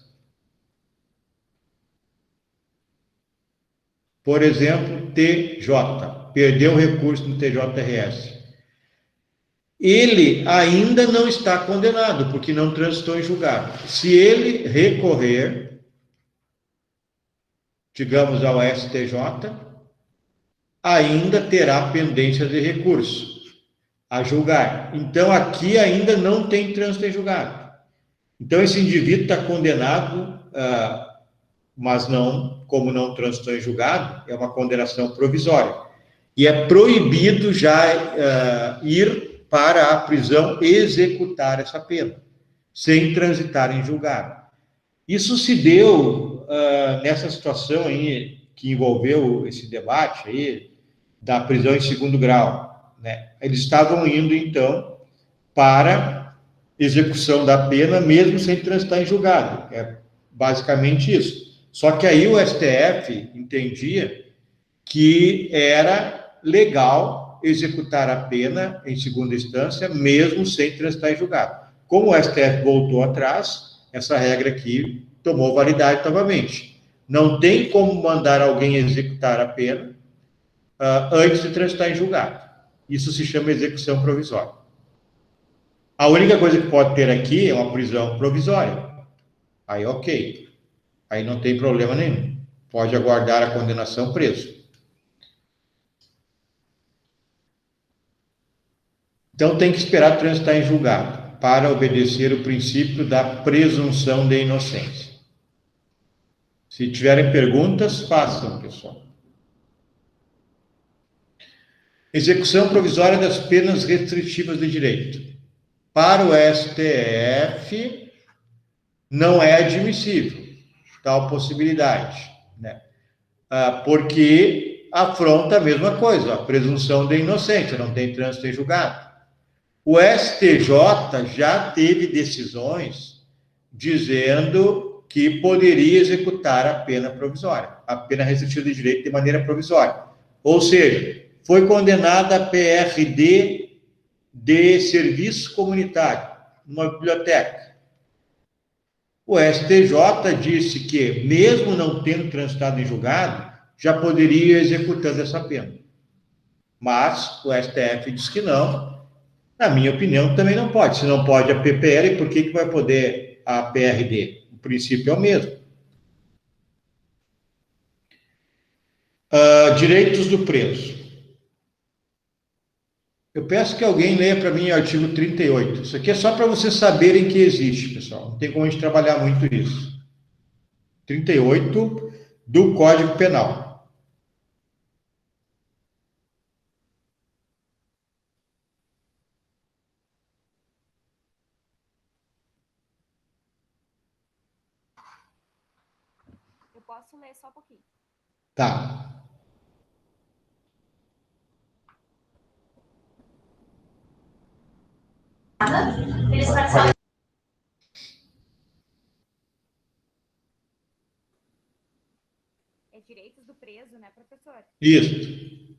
Por exemplo, TJ, perdeu o recurso no TJRS. Ele ainda não está condenado, porque não transitou em julgado. Se ele recorrer, digamos, ao STJ, ainda terá pendência de recurso a julgar. Então, aqui ainda não tem trânsito em julgado. Então, esse indivíduo está condenado, mas não, como não transitou em julgado, é uma condenação provisória. E é proibido já ir para a prisão executar essa pena, sem transitar em julgado. Isso se deu nessa situação aí, que envolveu esse debate aí, da prisão em segundo grau, né? Eles estavam indo, então, para execução da pena, mesmo sem transitar em julgado. É basicamente isso. Só que aí o STF entendia que era legal executar a pena em segunda instância, mesmo sem transitar em julgado. Como o STF voltou atrás, essa regra aqui tomou validade novamente. Não tem como mandar alguém executar a pena antes de transitar em julgado. Isso se chama execução provisória. A única coisa que pode ter aqui é uma prisão provisória. Aí, ok. Aí não tem problema nenhum. Pode aguardar a condenação preso. Então, tem que esperar transitar em julgado para obedecer o princípio da presunção de inocência. Se tiverem perguntas, façam, pessoal. Execução provisória das penas restritivas de direito. Para o STF, não é admissível tal possibilidade, né? Porque afronta a mesma coisa, a presunção de inocência, não tem trânsito em julgado. O STJ já teve decisões dizendo que poderia executar a pena provisória, a pena restritiva de direito de maneira provisória. Ou seja, foi condenada a PRD de serviço comunitário, numa biblioteca. O STJ disse que, mesmo não tendo transitado em julgado, já poderia ir executando essa pena. Mas o STF disse que não. Na minha opinião, também não pode. Se não pode a PPL, por que vai poder a PRD? O princípio é o mesmo. Direitos do preso. Eu peço que alguém leia para mim o artigo 38. Isso aqui é só para vocês saberem que existe, pessoal. Não tem como a gente trabalhar muito isso. 38 do Código Penal. Eu posso ler só um pouquinho. Tá. É direitos do preso, né, professor? Isso.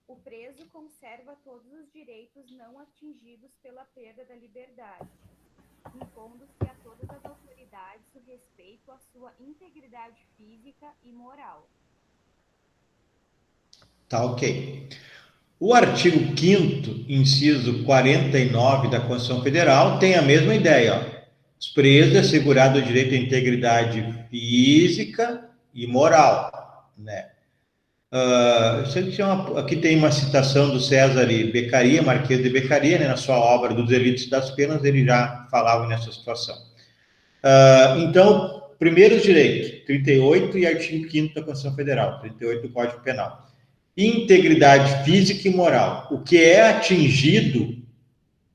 O preso conserva todos os direitos não atingidos pela perda da liberdade, impondo-se a todas as autoridades o respeito à sua integridade física e moral. Tá, ok. O artigo 5º, inciso 49 da Constituição Federal, tem a mesma ideia, ó. Os presos é assegurado o direito à integridade física e moral, né? Aqui tem uma citação do César Beccaria, Marquês de Beccaria, né, na sua obra dos Delitos e das Penas, ele já falava nessa situação. Então, primeiros direitos, 38 e artigo 5º da Constituição Federal, 38 do Código Penal. Integridade física e moral. O que é atingido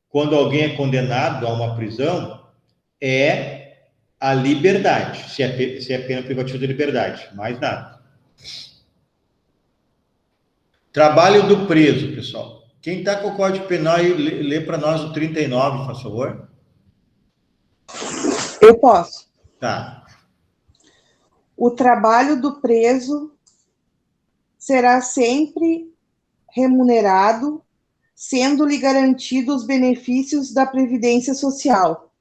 quando alguém é condenado a uma prisão é a liberdade, se é pena privativa de liberdade, mais nada. Trabalho do preso, pessoal. Quem está com o Código Penal, lê para nós o 39, por favor. Eu posso. Tá. O trabalho do preso será sempre remunerado, sendo-lhe garantidos os benefícios da Previdência Social.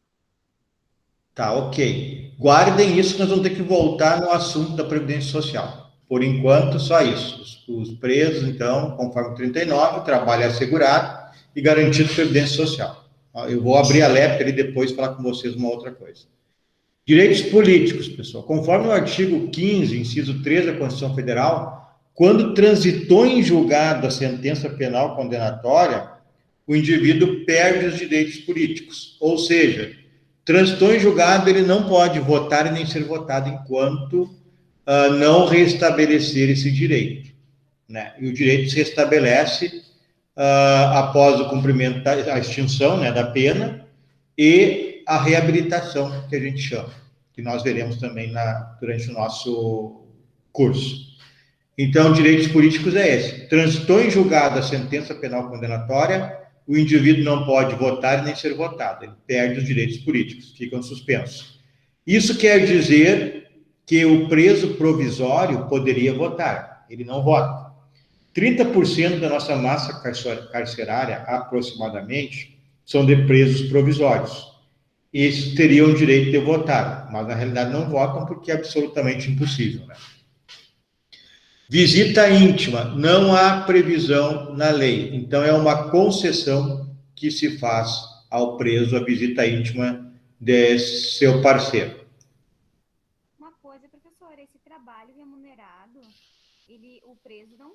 Tá, ok. Guardem isso, que nós vamos ter que voltar no assunto da Previdência Social. Por enquanto, só isso. Os presos, então, conforme 39, o trabalho é assegurado e garantido previdência social. Eu vou abrir a LEP ali depois e falar com vocês uma outra coisa. Direitos políticos, pessoal. Conforme o artigo 15, inciso 3 da Constituição Federal, quando transitou em julgado a sentença penal condenatória, o indivíduo perde os direitos políticos. Ou seja, transitou em julgado, ele não pode votar e nem ser votado enquanto não restabelecer esse direito, né? E o direito se restabelece após o cumprimento da extinção, né, da pena e a reabilitação, que a gente chama, que nós veremos também durante o nosso curso. Então, direitos políticos é esse. Transitou em julgado a sentença penal condenatória, o indivíduo não pode votar e nem ser votado, ele perde os direitos políticos, ficam suspensos. Isso quer dizer que o preso provisório poderia votar, ele não vota. 30% da nossa massa carcerária, aproximadamente, são de presos provisórios. Esses teriam o direito de votar, mas na realidade não votam porque é absolutamente impossível, né? Visita íntima, não há previsão na lei, então é uma concessão que se faz ao preso a visita íntima de seu parceiro. Uma coisa, professor, esse trabalho remunerado, o preso não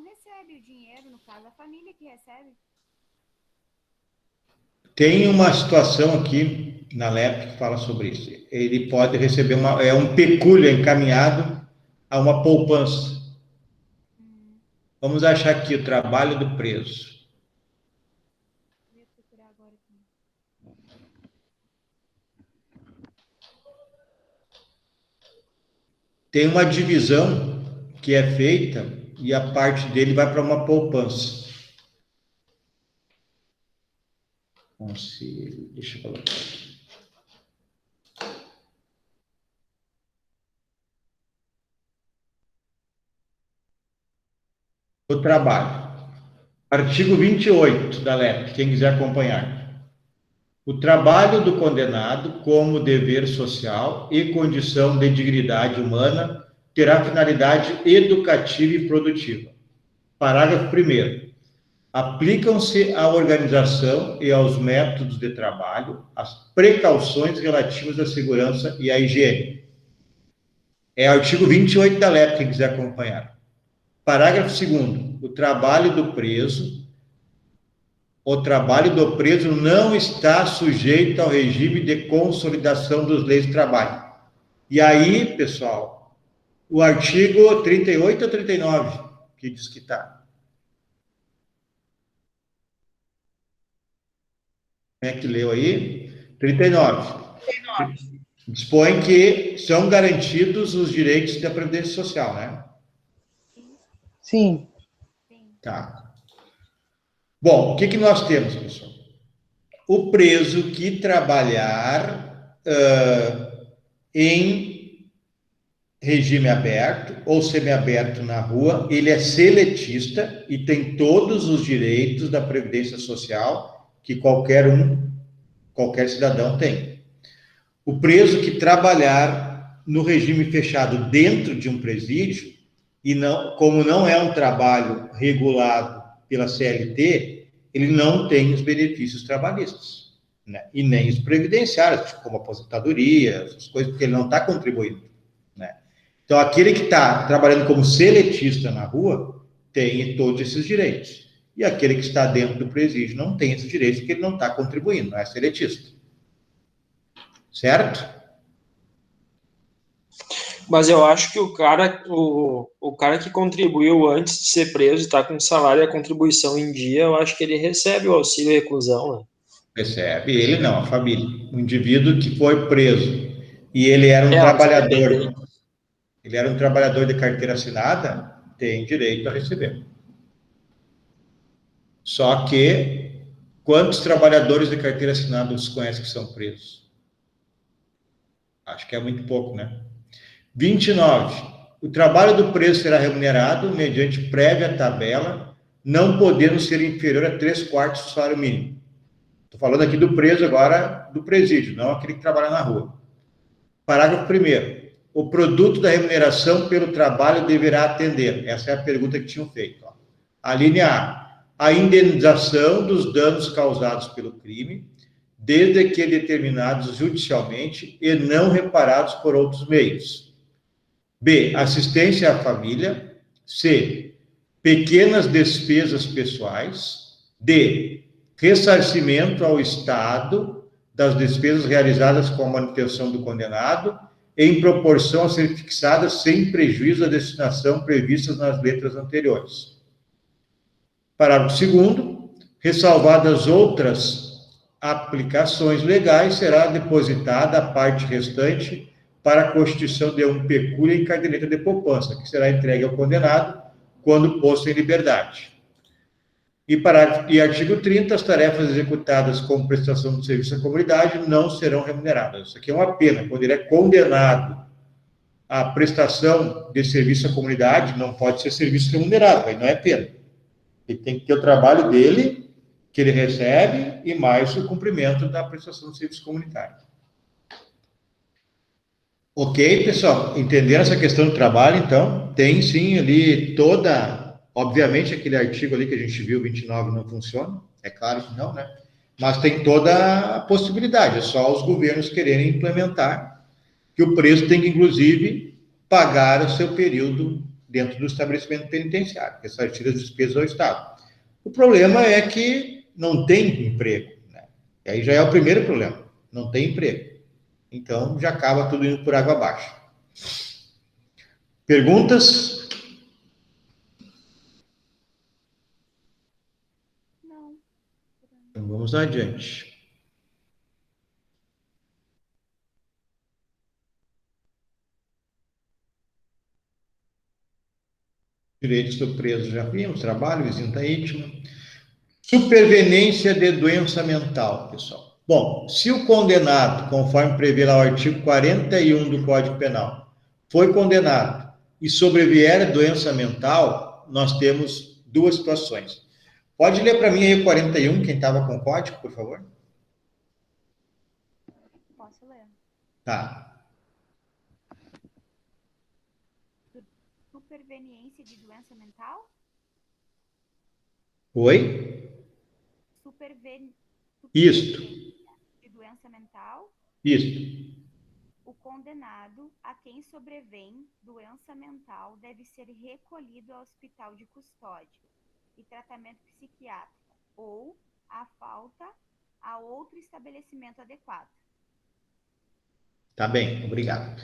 recebe o dinheiro, no caso, a família que recebe? Tem uma situação aqui na LEP que fala sobre isso. Ele pode receber um pecúlio encaminhado a uma poupança. Vamos achar aqui o trabalho do preso. Tem uma divisão que é feita e a parte dele vai para uma poupança. Conselho, deixa eu colocar aqui. O trabalho. Artigo 28 da LEP, quem quiser acompanhar. O trabalho do condenado como dever social e condição de dignidade humana terá finalidade educativa e produtiva. Parágrafo 1º. Aplicam-se à organização e aos métodos de trabalho as precauções relativas à segurança e à higiene. É artigo 28 da LEP, quem quiser acompanhar. Parágrafo 2º. O trabalho do preso não está sujeito ao regime de consolidação das leis do trabalho. E aí, pessoal, o artigo 38 ou 39, que diz que está. Quem é que leu aí? 39. Dispõe que são garantidos os direitos da Previdência Social, né? Sim. Tá. Bom, o que nós temos, pessoal? O preso que trabalhar em regime aberto ou semiaberto na rua, ele é seletista e tem todos os direitos da Previdência Social que qualquer cidadão tem. O preso que trabalhar no regime fechado dentro de um presídio, e não, como não é um trabalho regulado pela CLT, ele não tem os benefícios trabalhistas, né? E nem os previdenciários, como aposentadoria, essas coisas, porque ele não está contribuindo, né? Então, aquele que está trabalhando como seletista na rua tem todos esses direitos. E aquele que está dentro do presídio não tem esses direitos, porque ele não está contribuindo, não é seletista. Certo? Mas eu acho que o cara que contribuiu antes de ser preso, está com salário e a contribuição em dia, eu acho que ele recebe o auxílio reclusão, né? Recebe, ele não, a família. O indivíduo que foi preso e ele era um trabalhador, ele era um trabalhador de carteira assinada, tem direito a receber. Só que, quantos trabalhadores de carteira assinada você conhece que são presos? Acho que é muito pouco, né? 29. O trabalho do preso será remunerado mediante prévia tabela, não podendo ser inferior a 3/4 do salário mínimo. Estou falando aqui do preso agora, do presídio, não aquele que trabalha na rua. Parágrafo 1º. o produto da remuneração pelo trabalho deverá atender? Essa é a pergunta que tinham feito. Ó. A linha A indenização dos danos causados pelo crime, desde que determinados judicialmente e não reparados por outros meios. B, assistência à família. C, pequenas despesas pessoais. D, ressarcimento ao Estado das despesas realizadas com a manutenção do condenado, em proporção a ser fixada sem prejuízo da destinação previstas nas letras anteriores. Parágrafo 2º, ressalvadas outras aplicações legais, será depositada a parte restante para a constituição de um pecúlio em caderneta de poupança, que será entregue ao condenado quando posto em liberdade. E artigo 30, as tarefas executadas como prestação de serviço à comunidade não serão remuneradas. Isso aqui é uma pena. Quando ele é condenado à prestação de serviço à comunidade, não pode ser serviço remunerado, aí não é pena. Ele tem que ter o trabalho dele, que ele recebe, e mais o cumprimento da prestação de serviço comunitário. Ok, pessoal? Entenderam essa questão do trabalho, então? Tem sim ali toda... Obviamente, aquele artigo ali que a gente viu, 29, não funciona. É claro que não, né? Mas tem toda a possibilidade. É só os governos quererem implementar que o preso tem que, inclusive, pagar o seu período dentro do estabelecimento penitenciário, que essas tira as despesas ao Estado. O problema é que não tem emprego, né? E aí já é o primeiro problema. Não tem emprego. Então, já acaba tudo indo por água abaixo. Perguntas? Não. Então, vamos adiante. Direitos do preso, já vimos. Trabalho, visita íntima. Superveniência de doença mental, pessoal. Bom, se o condenado, conforme prevê lá o artigo 41 do Código Penal, foi condenado e sobrevier doença mental, nós temos duas situações. Pode ler para mim aí o 41, quem estava com o código, por favor? Posso ler. Tá. Superveniência de doença mental? Oi? Isto. De doença mental? Isto. O condenado a quem sobrevém doença mental deve ser recolhido ao hospital de custódia e tratamento psiquiátrico ou, a falta, a outro estabelecimento adequado. Tá bem, obrigado.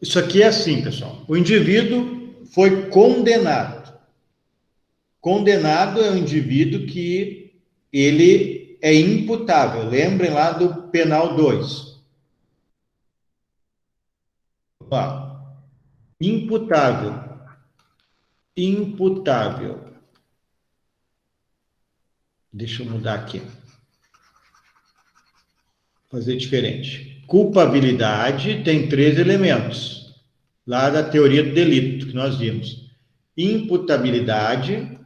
Isso aqui é assim, pessoal. O indivíduo foi condenado. Condenado é um indivíduo que ele é imputável. Lembrem lá do penal 2. Ó, imputável. Imputável. Deixa eu mudar aqui. Fazer diferente. Culpabilidade tem 3 elementos. Lá da teoria do delito, que nós vimos. Imputabilidade,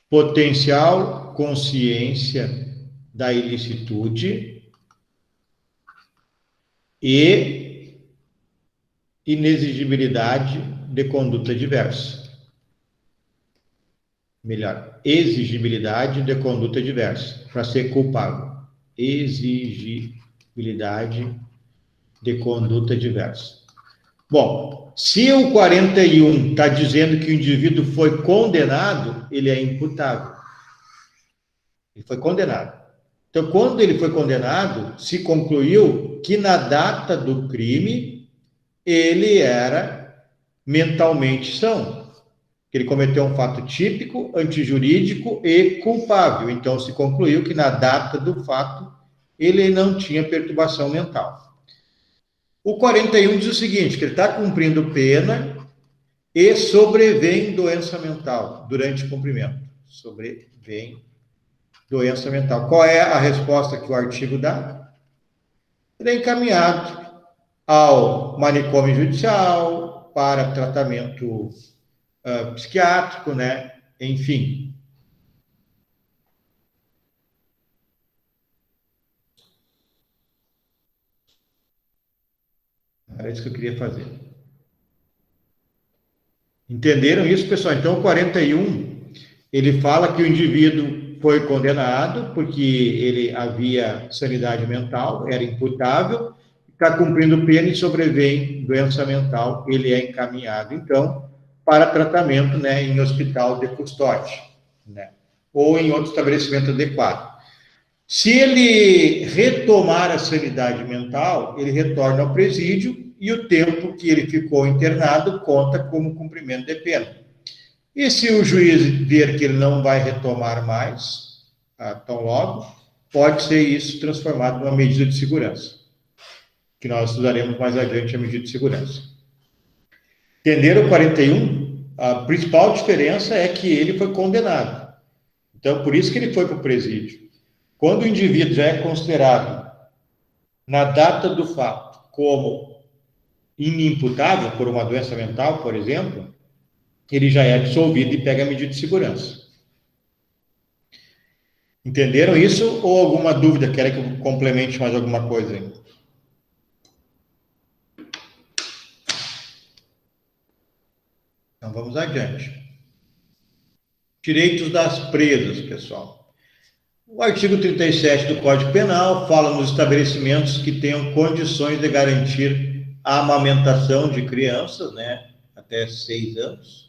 potencial consciência da ilicitude e inexigibilidade de conduta diversa. Melhor, exigibilidade de conduta diversa, para ser culpável. Exigibilidade de conduta diversa. Bom, se o 41 está dizendo que o indivíduo foi condenado, ele é imputável. Ele foi condenado. Então, quando ele foi condenado, se concluiu que na data do crime, ele era mentalmente são. Ele cometeu um fato típico, antijurídico e culpável. Então, se concluiu que na data do fato, ele não tinha perturbação mental. O 41 diz o seguinte, que ele está cumprindo pena e sobrevém doença mental durante o cumprimento. Sobrevém doença mental. Qual é a resposta que o artigo dá? Ele é encaminhado ao manicômio judicial para tratamento psiquiátrico, né? Enfim. Era isso que eu queria fazer. Entenderam isso, pessoal? Então, o 41, ele fala que o indivíduo foi condenado porque ele havia sanidade mental, era imputável, está cumprindo pena e sobrevém doença mental, ele é encaminhado, então, para tratamento, né, em hospital de custódia, né, ou em outro estabelecimento adequado. Se ele retomar a sanidade mental, ele retorna ao presídio e o tempo que ele ficou internado conta como cumprimento de pena. E se o juiz ver que ele não vai retomar mais, tão logo, pode ser isso transformado numa medida de segurança, que nós estudaremos mais adiante a medida de segurança. Entenderam o 41? A principal diferença é que ele foi condenado. Então, por isso que ele foi para o presídio. Quando o indivíduo já é considerado, na data do fato, como inimputável por uma doença mental, por exemplo, ele já é absolvido e pega a medida de segurança. Entenderam isso ou alguma dúvida? Querem que eu complemente mais alguma coisa aí? Então, vamos adiante. Direitos das presas, pessoal. O artigo 37 do Código Penal fala nos estabelecimentos que tenham condições de garantir a amamentação de crianças, né, até 6 anos.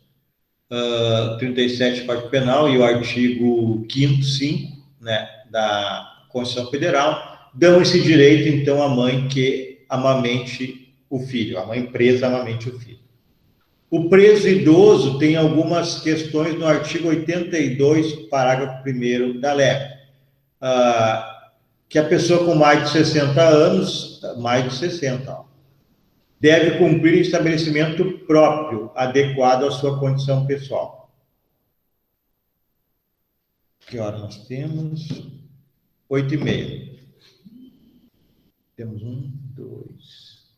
37 do Código Penal e o artigo 5º, 5, né, da Constituição Federal, dão esse direito, então, à mãe que amamente o filho, a mãe presa amamente o filho. O preso idoso tem algumas questões no artigo 82, parágrafo 1º da LEP. Que a pessoa com mais de 60 anos, mais de 60, deve cumprir em estabelecimento próprio, adequado à sua condição pessoal. Que hora nós temos? 8h30. Temos 1, 2,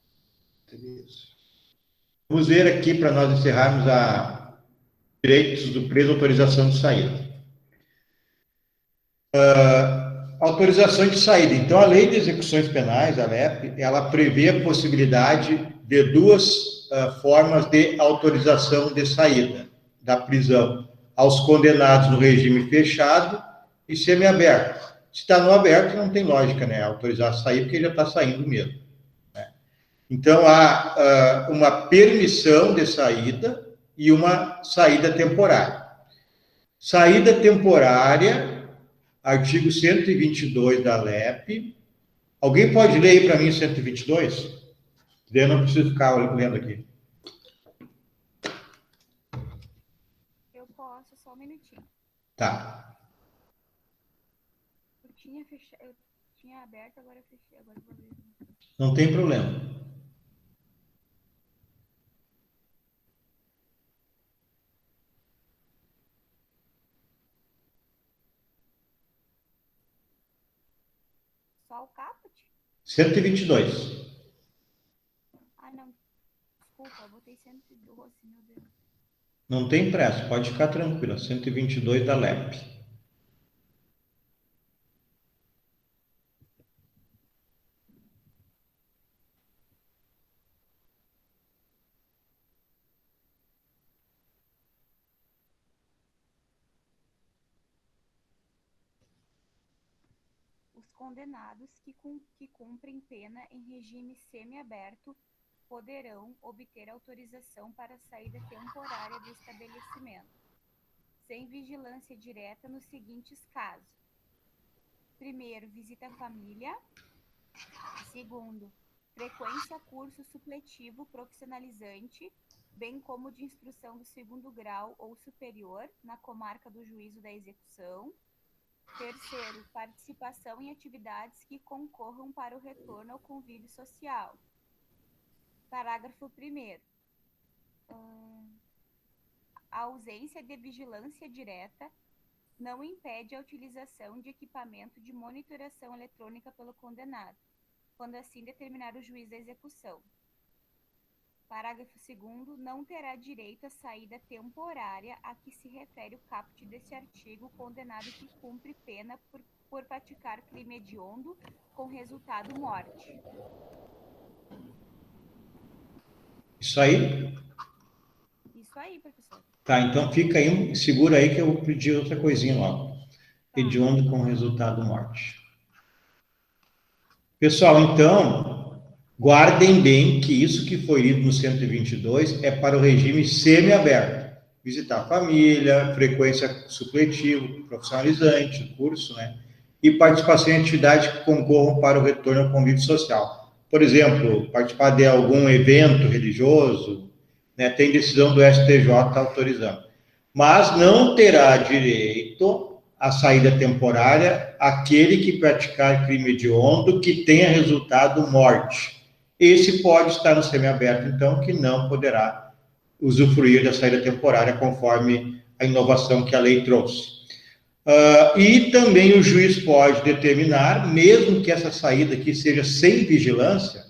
3. Vamos ver aqui, para nós encerrarmos, direitos do preso, autorização de saída. Autorização de saída. Então, a Lei de Execuções Penais, a LEP, ela prevê a possibilidade de duas formas de autorização de saída da prisão: aos condenados no regime fechado e semiaberto. Se está no aberto, não tem lógica, né? Autorizar a sair, porque ele já está saindo mesmo. Né? Então, há uma permissão de saída e uma saída temporária. Saída temporária, artigo 122 da LEP. Alguém pode ler aí para mim o 122? Eu não preciso ficar lendo aqui. Eu posso, só um minutinho. Tá. Eu tinha aberto, agora eu fechei. Agora eu vou ver. Não tem problema. Só o caput? 122. Ah, não. Desculpa, eu botei 112, meu Deus. Não tem pressa, pode ficar tranquila. 122 da LEP. Os condenados que cumprem pena em regime semiaberto poderão obter autorização para saída temporária do estabelecimento, sem vigilância direta nos seguintes casos. Primeiro, visita à família. Segundo, frequência a curso supletivo profissionalizante, bem como de instrução do 2º grau ou superior na comarca do juízo da execução. Terceiro, participação em atividades que concorram para o retorno ao convívio social. Parágrafo 1º. A ausência de vigilância direta não impede a utilização de equipamento de monitoração eletrônica pelo condenado, quando assim determinar o juiz da execução. Parágrafo 2º. Não terá direito à saída temporária a que se refere o caput deste artigo condenado que cumpre pena por praticar crime hediondo com resultado morte. Isso aí? Isso aí, professor. Tá, então fica aí, segura aí que eu vou pedir outra coisinha logo. Hediondo com resultado morte. Pessoal, então, guardem bem que isso que foi lido no 122 é para o regime semiaberto. Visitar a família, frequência supletiva, profissionalizante, curso, né? E participação em atividades que concorram para o retorno ao convívio social. Por exemplo, participar de algum evento religioso, né? Tem decisão do STJ autorizando. Mas não terá direito à saída temporária aquele que praticar crime hediondo que tenha resultado morte. Esse pode estar no semiaberto, então, que não poderá usufruir da saída temporária conforme a inovação que a lei trouxe. E também o juiz pode determinar, mesmo que essa saída aqui seja sem vigilância,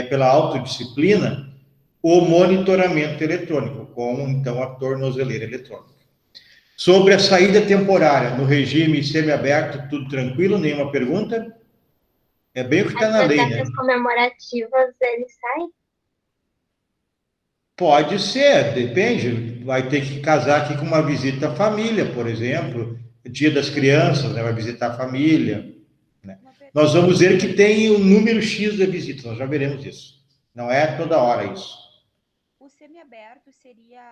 pela autodisciplina, o monitoramento eletrônico, com, então, a tornozeleira eletrônica. Sobre a saída temporária no regime semiaberto, tudo tranquilo? Nenhuma pergunta? É bem o que está na lei, né? As comemorativas, ele sai? Pode ser, depende. Vai ter que casar aqui com uma visita à família, por exemplo. Dia das Crianças, né? Vai visitar a família. Né? Nós vamos ver que tem o número X de visitas, nós já veremos isso. Não é toda hora isso. O semiaberto seria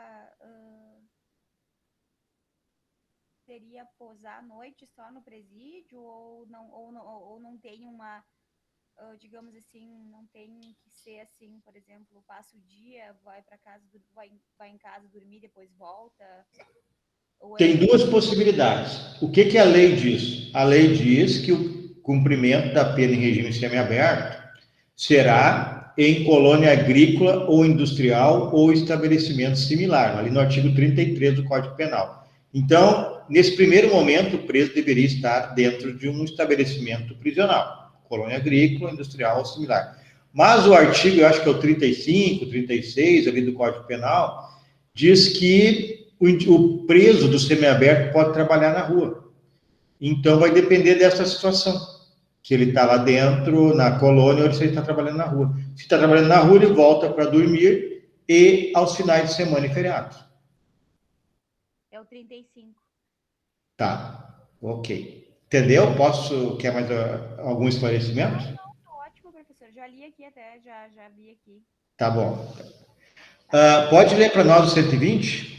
posar à noite só no presídio ou não tem uma, digamos assim, não tem que ser assim, por exemplo, passa o dia, vai para casa, vai em casa dormir, depois volta? Tem duas possibilidades. O que a lei diz? A lei diz que o cumprimento da pena em regime semiaberto será em colônia agrícola ou industrial ou estabelecimento similar, ali no artigo 33 do Código Penal. Então, nesse primeiro momento, o preso deveria estar dentro de um estabelecimento prisional, colônia agrícola, industrial ou similar. Mas o artigo, eu acho que é o 35, 36, ali do Código Penal, diz que o preso do semiaberto pode trabalhar na rua. Então, vai depender dessa situação. Se ele está lá dentro, na colônia, ou se ele está trabalhando na rua. Se está trabalhando na rua, ele volta para dormir e aos finais de semana e feriados. É o 35. Tá, ok. Entendeu? Quer mais algum esclarecimento? Não, ótimo, professor. Já li aqui até, já vi aqui. Tá bom. Pode ler para nós o 120?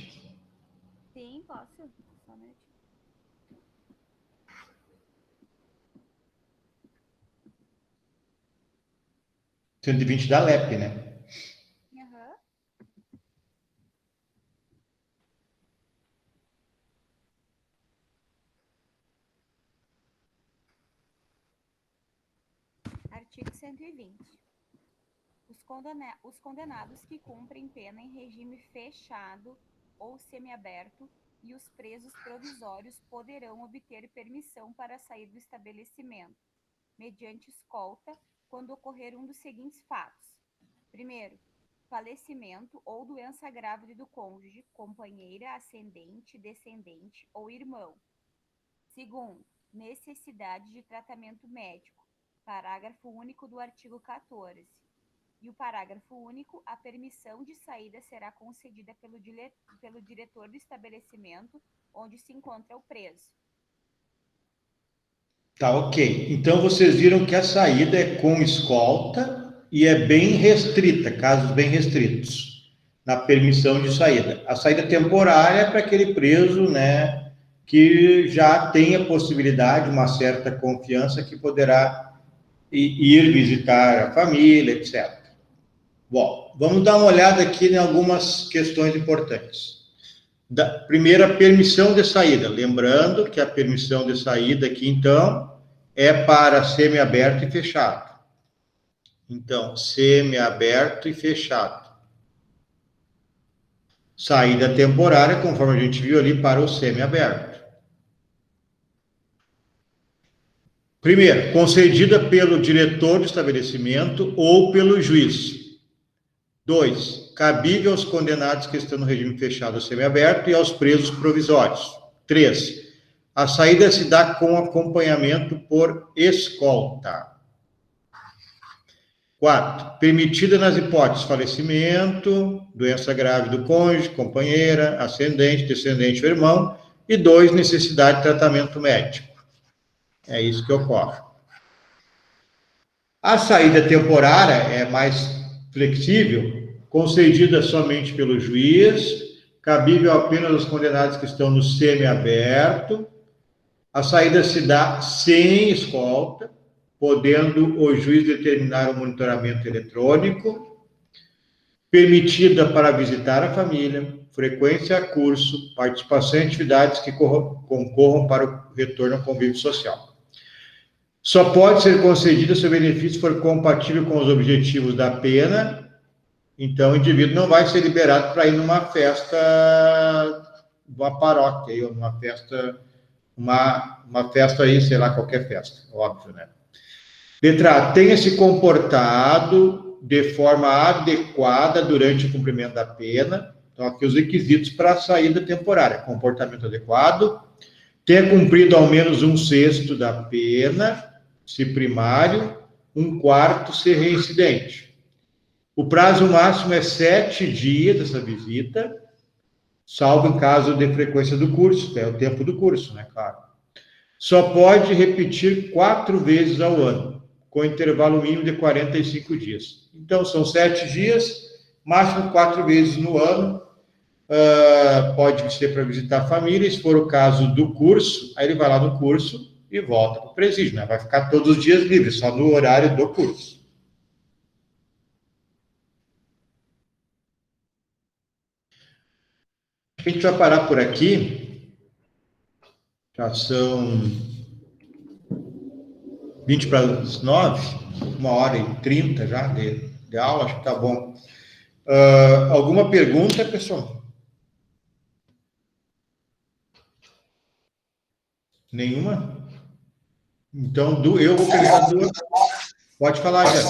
Sim, posso. Só um minutinho. O 120 da LEP, né? Artigo 120. Os condenados que cumprem pena em regime fechado ou semiaberto e os presos provisórios poderão obter permissão para sair do estabelecimento, mediante escolta, quando ocorrer um dos seguintes fatos. Primeiro, falecimento ou doença grave do cônjuge, companheira, ascendente, descendente ou irmão. Segundo, necessidade de tratamento médico, parágrafo único do artigo 14. E o parágrafo único, a permissão de saída será concedida pelo diretor do estabelecimento onde se encontra o preso. Tá, ok. Então, vocês viram que a saída é com escolta e é bem restrita, casos bem restritos, na permissão de saída. A saída temporária é para aquele preso, né, que já tem a possibilidade, uma certa confiança, que poderá ir visitar a família, etc. Bom, vamos dar uma olhada aqui em algumas questões importantes. Primeira, permissão de saída. Lembrando que a permissão de saída aqui, então, é para semiaberto e fechado. Então, semiaberto e fechado. Saída temporária, conforme a gente viu ali, para o semiaberto. Primeiro, concedida pelo diretor do estabelecimento ou pelo juiz. 2, cabível aos condenados que estão no regime fechado ou semiaberto e aos presos provisórios. 3, a saída se dá com acompanhamento por escolta. 4, permitida nas hipóteses falecimento, doença grave do cônjuge, companheira, ascendente, descendente ou irmão, e 2, necessidade de tratamento médico. É isso que ocorre. A saída temporária é mais flexível, concedida somente pelo juiz, cabível apenas aos condenados que estão no semiaberto. A saída se dá sem escolta, podendo o juiz determinar o monitoramento eletrônico, permitida para visitar a família, frequência a curso, participação em atividades que concorram para o retorno ao convívio social. Só pode ser concedida se o benefício for compatível com os objetivos da pena. Então, o indivíduo não vai ser liberado para ir numa festa, uma paróquia, ou uma festa aí, sei lá, qualquer festa, óbvio, né? Letra A, tenha se comportado de forma adequada durante o cumprimento da pena. Então, aqui os requisitos para a saída temporária: comportamento adequado, tenha cumprido ao menos 1/6 da pena, se primário, 1/4 se reincidente. O prazo máximo é 7 dias dessa visita, salvo em caso de frequência do curso, que é o tempo do curso, né, claro. Só pode repetir 4 vezes ao ano, com intervalo mínimo de 45 dias. Então, são 7 dias, máximo 4 vezes no ano. Pode ser para visitar a família, se for o caso do curso, aí ele vai lá no curso e volta para o presídio, né? Vai ficar todos os dias livre, só no horário do curso. A gente vai parar por aqui. Já são 20 para as 9, 1h30 já de aula, acho que tá bom. Alguma pergunta, pessoal? Nenhuma? Então, eu vou perguntar duas. Pode falar, Jéssica.